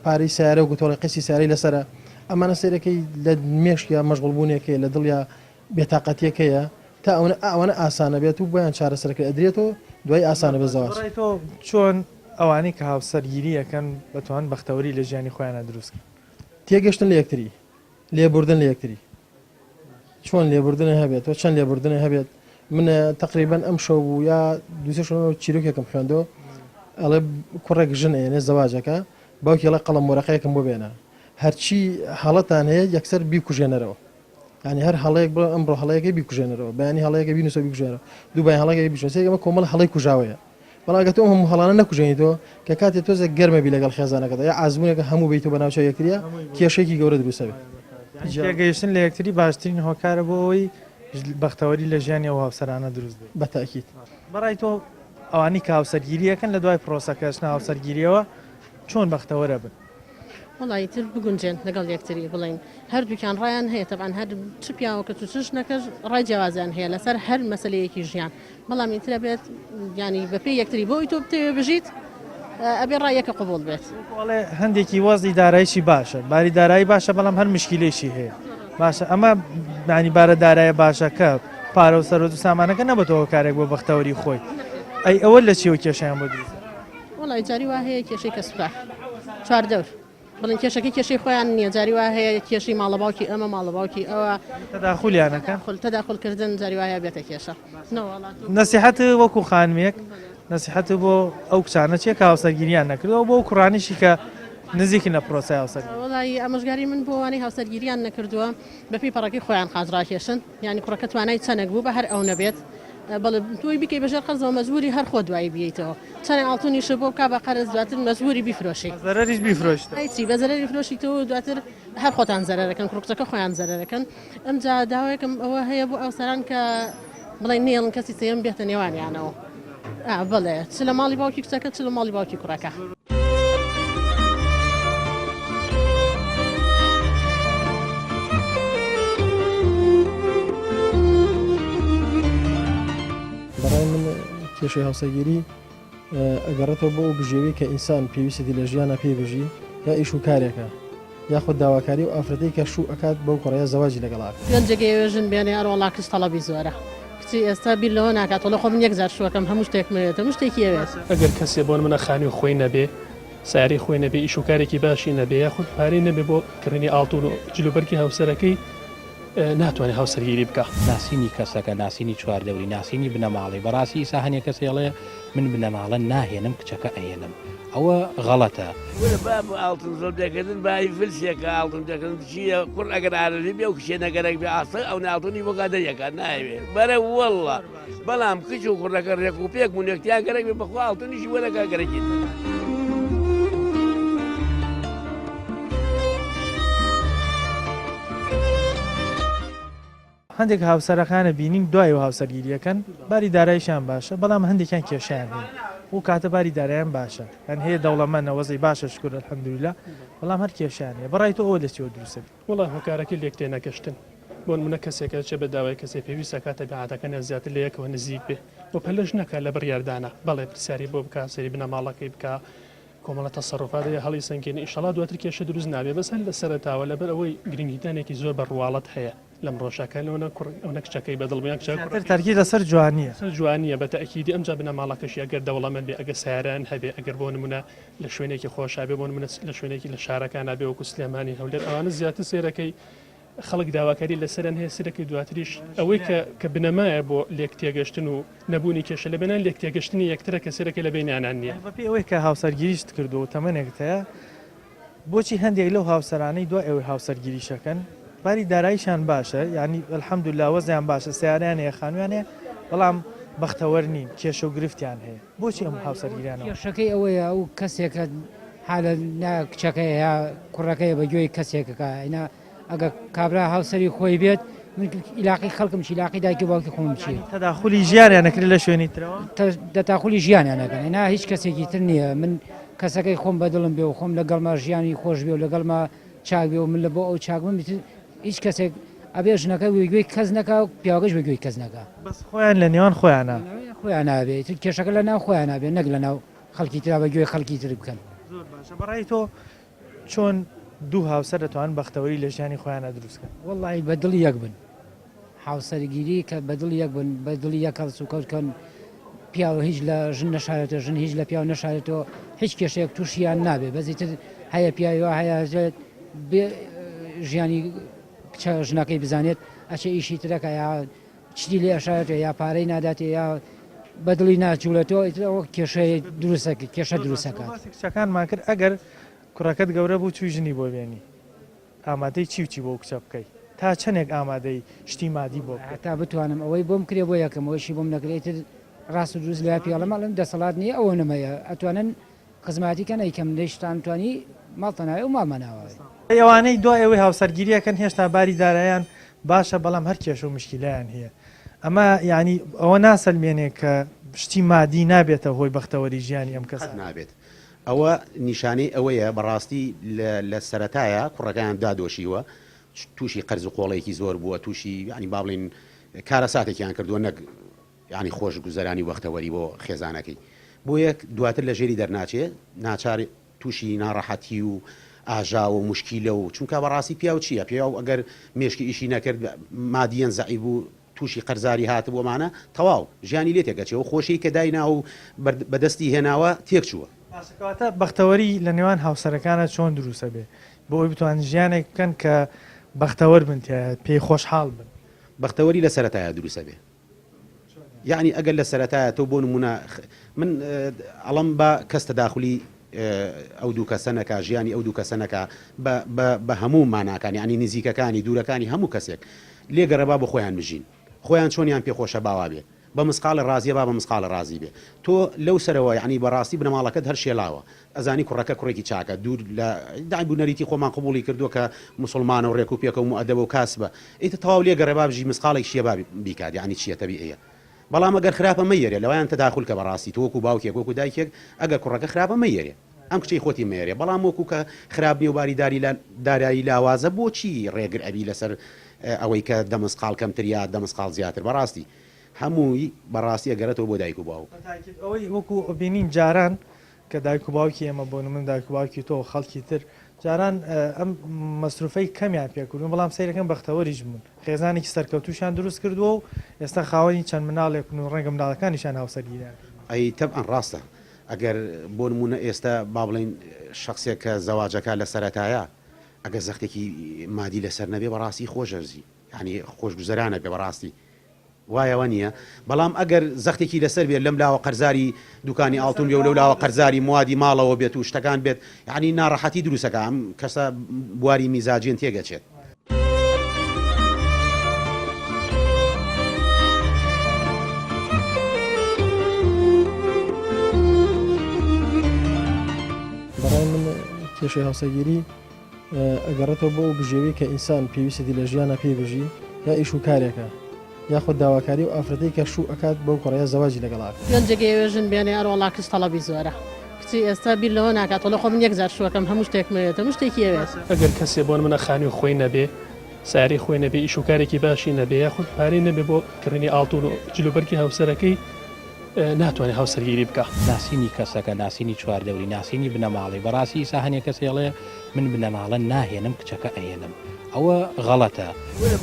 پارەی سیارە و گوتۆڵی قسی سیارەی لەسرە ئەمانە سێرەکەی لە مێشکە مەشغوڵبوونێکەیە لە دڵیا بێتاقەتیەکەیە تا ئەوانە ئاسانە بێت و بۆیان چارەسەرەکە ئەدرێتەوە دوای ئاسانە بە زەواج تۆ چۆن ئەوانەی کە هاوسەرگیری یەکەن بەتوان بەختەوەری لە ژیانی خۆیانە دروستکە تێگەشتن لە یەکتری لێبوردن لە یەکتری چۆن لێبوردنە هەبێت و چەند لێبوردنە هەبێت منە تقریبان ئەم شەو بوو یا دوێ چیرۆکێکم خوێندەوە ئەڵێ کوڕێک ژن ئێنێ زەواجەکە باوکی لە قەڵم وەرەقەیەکم بۆ بێنە هەرچی هەڵەتان هەیە یەکسەر بیکوژێنەرەوە ینی هەر هەڵەیەک بڵ ئەمڕۆ هەڵەیەەکە بیکوژێنەرەوە بەیانی هەڵەیەکە بینوسە بیکوژێنەوە دووبای هەڵەکە بیشێ ئەمە کۆمەڵ هەڵی کوژاوەیە بەڵاگەتەوە هەموو هەڵانە نەکوژێنیتەوە کە کاتێک تۆزە گەرمە بی لەگەڵ خێزانەکەدا یا ئازمونێکە هەموو بیت و بەناوچە یەکتریە کێشێکی گەورە دروستەوێت گەیشتن لە یەکتری باشترین هۆکارە بۆ ئەوەی بەختەوەری لە ژیانی ئەو هاوسەرانە دروست بێت بە تاکید بەڕای تۆ ئەوانی کە هاوسەرگیریەکەن لە دوای پرۆسەکەشنە هاوسەرگیریەوە چۆن بەختەوەرە بن وڵی تر بگونجێن لەگەڵ یەکتری بڵین هەردووکیان ڕایان هەیە تەبان هەر چ پیاوەکە تو چش نەکەش ڕای جیاوازیان هەیە لەسەر هەر مەسلەیەکی ژیان بەڵام ئیترە بێت ینی بەپێی یەکتری بۆی تۆ بتەوێ بژیت ئەبێ ڕایەکە قبول بێت هەندێکی وەزی دارایشی باشە باری دارایی باشە بەڵام هەر مشکلێشی هەیە باشە ئەمە معنی بارە دارایە باشەکە پارە و سەرۆت و سامانەکە نەبێتەوە کارێک بۆ بەختەوەری خۆی ئەی ئەوە لە چیوە کێشیان بۆ دروست وڵی جاری وا هەیە کێشەی کە سوپار چوار دەور بڵین کێشەکەی کێشەی خۆیان نییە جاری وا هەیە کێشی ماڵە باوکی ئەمە ماڵە باوکی ئەوە تەداخولیانەکەن تەداخلکردن جاری وایە بێتە کێشە نەسیحەت وەکو خانمێک نەسیحەت بۆ ئەو کچانە چێک هاوسەرگیریان نەکردەوە بۆ کوڕانیشی کە نزیکی نە پرۆسی هاوسەر وڵی ئەمەژگاری من بۆ وانی هاوسەرگیریان نەکردووە بەپی پەڕەکەی خۆیان خازڕاکێشن ینی کوڕەکە توانای چەنێک بوو بە هەر ئەو نەبێت بەڵێ توی بکەی بەژێر قەرزەوە مەزبوری هەر خۆ دوایی بێتەوە چەند ئاڵتونیش بۆ بک بە قەرز دواتر مەزبوری بیفرۆشی زەرریش بیفرۆشت ئەیچی بە زەرری فرۆشی تۆ دواتر هەر خۆتان زەرەکەن کوڕکچەکە خۆیان زەرەکەن ئەمجا داوایەکەم ئەوە هەیە بۆ ئەوسەران کە بڵێ نێڵن کەسی سێم بێتە نێوانیانەوە بڵێ چ لە ماڵی باوکی کچەکە چ لە ماڵی باوکی کوڕەکە کێشەی هاوسەرگیری ئەگەڕێتەوە بۆ بژێوی کە ئینسان پێویستی لە ژیانە پێی بژی یا ئیش و کارێکە یاخود داواکاری و ئافرەتەی کە شوو ئەکات بەو کوڕەیە زەواجی لەگەڵاک گەنجەگەیێژن بێنێ ئەرۆڵا کەس تەڵەبی زۆرە کچی ئێستا بیر لەوە ناکاتەوە لە خۆم یەک زار شوەکەم هەموو شتێک مرێتە هەموو شتێکی ئەوێت ئەگەر کەسێ بۆن منە خانی خۆی نەبێ ساری خۆی نەبێ ئیش و کارێکی باشی نەبێ یاخود پارەی نەبێ بۆ کڕینی ئاڵتون و جلوبەرگی هاوسەرەکەی ناتوانێت هاوسەرگیری بکە ناسینی کەسەکە ناسینی چواردەوری ناسینی بنەماڵی بەڕاستی ئیسا هەنێک کەسێڵێ من بنەماڵە ناهێنم کچەکە ئەهێنم ئەوە غەڵەتە باب ئاڵتن زۆر دەکردن بای فلسێکە ئاڵتن دەکردن چیە کوڕ ئەگەر ئارەزی بێ و کشێ نەگەرەك بێ ئاسە ئەو ناڵتونی بۆ گادەریەکە ناوێت بەرە وەڵڵە بەڵام کچ و کوڕەکە ڕێک و پێک بوونێکتیان گەرەک بێ بەخوا ئاڵتونیشی وەرەکە گەرەکیت هەندێک هاوسەرەکانە بینین دوای و هاوسەرگیریەکەن باری دارایشیان باشە بەڵام هەندێکیان کێشیان هەیە و کاتە باری دارایان باشە هەن هەیە دەوڵەمەندە وەزەی باشە شکر الحەمدوللا بەڵام هەر کێشیان هەیە بەڕای تۆ ئەوە لەچێوە دروستە وڵای هۆکارەکەی لێک تێ نەکەشتن بۆن منە کەسێکە چێ بە داوای کەسێ پێویستە کاتە بەعاتەکەنە زیاتر لە یەکەوە نزیک بێ بۆ پەلەش نەکە لە بڕیاردانە بەڵێ پرسیاری بۆ بکە سەری بنەماڵەکەی بکە کۆمەڵە تەسەڕوفاتەیە هەڵی سنگێنی ئیشەڵا دواتر کێشە دروست نابێ بەسەر لە سەرەتاوە لەبەر ئەوەی گرنگیدانێکی زۆر بەڕواڵەت هەیە لەم ڕۆژەکە لەوە کچەکەی بەدڵمیان تەرکی لەسەر جوانیە جوانیە بە تەکیدی ئەمجا بنەماڵەکەشی ئەگەر دەوڵەمەند بێ ئەگە سیاران هەبێ ئەگەر بۆ نمونە لە شوێنێکی خۆشابێ بۆ نمونە لە شوێنێکی لە شارەکان بێ وەکو سلێمانی هەولێر ئەوانە زیاتر سێرەکەی خەڵک داواکاری لەسەرن هەیە سەرەکەی دواتریش ئەوەی کە بنەمایە بۆ لێک تێگەشتن و نەبوونی کێشە لە بێنان لێک تێگەشتنی یەکترە کە سەرەکەی لە بینیانان نییە ئەوەی کە هاوسەرگیریشت کردو و تەمەنێکت هەیە بۆچی هەندێک لەو هاوسەرانەی دوای ئەوەی هاوسەرگیریشەکەن باری داراییشان باشە یعنی الحەمدوللا وەزیان باشە سیاریان هەیە خانویان هەیە بەڵام بەختەوەر نین کێشە و گرفتیان هەیە بۆچی ئەم هاوسەرگیریانەوە کێشەکەی ئەوەیە ئەو کەسێکە حالە کچەکەی یا کوڕەکەی بە گوێی کەسێکەکە ئەگە کابرا هاوسەری خۆی بێت من علاقی خەڵکم چی علاقی دایکی باوکی خۆم چی تەداخلی ژیانیان نەکرێت لە شوێنی ترەوە دەتاخلی ژیانیان نەکەن نا هیچ کەسێکی تر نییە من کەسەکەی خۆم بەدڵم بێ و خۆم لەگەڵما ژیانی خۆش بێ و لەگەڵما چاک بێ و من لە بۆ ئەو چاکم هیچ کەسێک ئەبێ ژنەکە وێگوێی کەس نەکا و پیاوەکەش وێگوێی کەس نەکا بەس خۆیان لە نێوان خۆیانە خۆیان نابێت کێشەکە لە ناو خۆیان نابێت نەک لە ناو خەڵکی ترا بەگوێی خەڵکی تر بکەن زۆر باشە بەڕای تۆ چۆن دوو هاوسەر دەتوانن بەختەوەری لە ژیانی خۆیانە دروستکەن وەڵی بەدڵی یەک بن هاوسەرگیری کە بەدڵی یەک بن بەدڵی یەک هەڵس و کەوتکەن پیاوە هیچ لە ژن نەشارێتە ژن هیچ لە پیاو نەشارێتەوە هیچ کێشەیەک تووشیان نابێت بەزیتر هەیە پیاوە هەیە ژیانی کچە ژنەکەی بزانێت ئەچێ ئیشی ترەکە یا چی لێ ئەشارێتەوە یا پارەی ناداتێ یا بەدڵی ناچوولێتەوە ئەوە کێشەی دروستەکە کێشە دروستەکە کچەکانمان کرد ئەگەر کوڕەکەت گەورە بوو توی ژنی بۆ بێنی ئامادەی چی بۆ کچە بکەیت تا چەندێک ئامادەی شتی مادی بۆ تا بتوانم ئەوەی بۆم کرێ بۆ یەکەمەوەیشی بۆم نەکرێتتر ڕاست و دروست لە پیاڵەمەڵم دەسەڵات نییە ئەوە نمەیە ئەتوانن خزماتیکە نەیکەم لەشتان توانی ماڵتەناوی و ماڵمەناوە ئەوانەی دوای ئەوەی هاوسەرگیریەکەن هێشتا باری دارایان باشە بەڵام هەر کێش و مشکیلایان هەیە ئەمە یعنی ئەوە ناسەلمێنێ کە شتی مادی نابێتە هۆی بەختەوەری ژیانی ئەم کەس نابێت ئەوە نیشانەی ئەوەیە بەڕاستی لە سەرەتایە کوڕەکەیان دادۆشیوە تووشی قەرز و قۆڵەیەکی زۆر بووە تووشی ینی با بڵین کارە ساتێکیان کردووە نەک ینی خۆش گوزەرانی وەختەوەری بۆ خێزانەکەی بۆ یەک دواتر لە ژێری دەرناچێ ناچار تووشی ناڕەحەتی و ئاژا و مشکیلە و چونکە بەڕاستی پیاو چییە پیاو ئەگەر مێشکی ئیشی نەکرد مادیەن زەعیب و تووشی قەرزاری هاتبووەمانە تەواو ژیانی لێ تێگەچێ و خۆشی کە داینا و بەدەستی هێناوە تێک چووە کەواتە بەختەوەری لە نێوان هاوسەرەکانە چۆن دروستە بێ بۆ ئەوی بتوان ژیانێک بکەن کە بەختەوەر بن پێی خۆشحاڵ بن بەختەوەری لە سەرەتایە دروستە بێ یعنی ئەگەر لە سەرەتایە تۆ بۆ نمونە من ئەڵم بە کەس تەداخلی ئەو دوو کەسە نەکا ژیانی ئەو دوو کەسە نەکا بە هەموو ماناکانی ینی نزیکەکانی دوورەکانی هەموو کەسێک لێگەڕەبا بە خۆیان بژین خۆیان چۆنیان پێخۆشە باوا بێ بە مسقالە ڕازیە با بە مسقالە ڕازی بێ تۆ لەو سەرەوە یعنی بەڕاستی بنەماڵەکەت هەر شێلاوە ئەزانی کوڕەکە کوڕێکی چاکە دوور لە دابوونەریتی خۆمان قبولی کردووە کە مسلمانە و ڕێک و پێکە و ئەدەب و کاسبە ئیتە تەواو لێگەڕێبا بژی مسقالێک شیێ بیکات یعنی چیە تەبیعیە بەڵام ئەگەر خراپە مەیەرێ لەوایان تەداخل کە بەڕاستی تۆکو باوکێک وەکو دایکێک ئەگەر کوڕەکە خراپە مەیەرێ ئەم کچەی خۆتی مێرێ بەڵام وەکو کە خراپ نیە و باریداری دارایی لاوازە بۆچی ڕێگر ئەبی لەسەر ئەوەی کە دەمسقال کەمتریا دەمسقال زیاتر بەڕاستی هەمووی بەڕاستی ئەگەرێتەوە بۆ دایک و باوک ئەوەی وەکو بینین جاران کە دایک و باوکی ئێمە بۆ من دایک و باوکی تۆ خەڵکی تر جاران ئەم مەسروفەی کەمیان پێکردون بەڵام سیرەکەم بەختەوەریش بوون خێزانێکی سەرکەوتوشان دروست کردووە و ئێستا خاوەنی چەند مناڵێک و ڕەنگە مناڵەکانیشان هاوسەرگیریان ئەی تەبعەن ڕاستە ئەگەر بۆ نمونە ئێستا با بڵین شخصێک کە زەواجەکە لە سەرەتایە ئەگەر زەختێکی مادی لەسەر نەبێ بەڕاستی خۆشەرزی ینی خۆش گوزەرانە بێ بەڕاستی وایەوە نییە بەڵام ئەگەر زەختێکی لەسەر بێت لەم لاوە قەرزاری دوکانی ئاڵتون بێ و لەو لاوە قەرزاری موادی ماڵەوە بێت و شتەکان بێت یعنی ناڕەحەتی دروستەکە ئەم کەسە بواری میزاجین تێگەچێت بەڕای من کێشەی هاوسەگیری ئەگەڕێتەوە بۆ بژێوی کە ئینسان پێویستی لە ژیانە پێی بژی یا ئیش و کارێکە یاخود داواکاری و ئافرەتەی کە شوو ئەکات بەو کوڕەیە زەواجی لەگەڵاکە گەنجێکی ێژن بێنێ ئەروەڵا کەس تەڵەبی زۆرە کچی ئێستا بیر لەوە ناکاتەوە لە خۆم یەک زار شوەکەم هەموو شتێکمەوێت هەموو شتێکی ئەوێت ئەگەر کەسێ بۆن منە خانی و خۆی نەبێ ساری خۆی نەبێ ئیش و کارێکی باشی نەبێ یاخود پارەی نەبێ بۆ کڕینی ئاڵتون و جلوبەرگی هاوسەرەکەی ناتوانێت هاوسەرگیری بکە ناسینی کەسەکە ناسینی چواردەوری ناسینی بنەماڵی بەڕاستی ئیسا هەنێک کەسێڵێ من بنەماڵە ناهێنم کچەکە ئەهێنم ئەوە غەڵەتە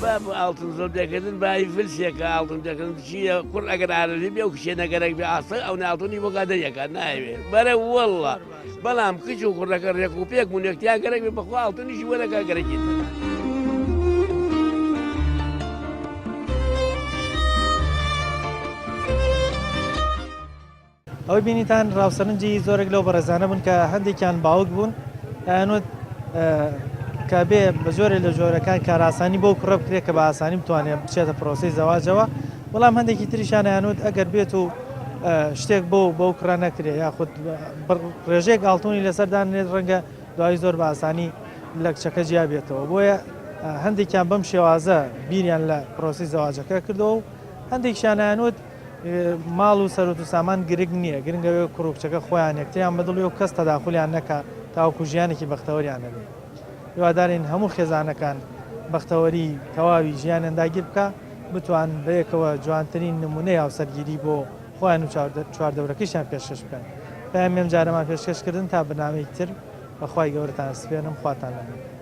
باب ئاڵتن زۆر دەکردن بای فلسێکە ئاڵتن دەکردن چییە کوڕ ئەگەر ئارەزی بێ و کشێ نەگەرێک بێ ئاسە ئەو ناڵتونی بۆ گادەریەکە ناوێت بەرە وەڵڵە بەڵام کچ و کوڕەکە ڕێک و پێک بوونێکتیان گەرەک بێ بەخوا ئاڵتونیشی وەرەکە گەرەکی ئەوەی بینیتان ڕاوسەرنجی زۆرێک لەو بەڕێزانە بوون کە هەندێکیان باوک بوون ئەنوت کە بێ بە زۆرێک لە جۆرەکان کاراسانی بۆ کوڕە بکرێت کە بە ئاسانی بتوانێت بچێتە پرۆسی زەواجەوە بەڵام هەندێکی تریشان یانوت ئەگەر بێت و شتێک بۆ کوڕە نەکرێ یاخود ڕێژێک ئاڵتونی لەسەردانێت ڕەنگە دوای زۆر بە ئاسانی لە کچەکە جیا بێتەوە بۆیە هەندێکیان بەم شێوازە بیریان لە پرۆسی زەواجەکە کردەوە و هەندێکشانیانوت ماڵ و سەرۆت و سامان گرنگ نییە گرنگەوێ کوڕکچەکە خۆیان یەکتریان بەدڵی و کەس تەداخلیان نەکا تاوکو ژیانێکی بەختەوەریان نەبێت هیوادارین هەموو خێزانەکان بەختەوەری تەواوی ژیانیان داگیر بکە بتوان بەیەکەوە جوانترین نمونەی هاوسەرگیری بۆ خۆیان و چواردەورەکەیشیان پێشکەش بکەن پێیان مێم جارەمان پێشکەشکردن تا بەنامەی تر بەخوای گەورەتان سپێنم خواتان لەمن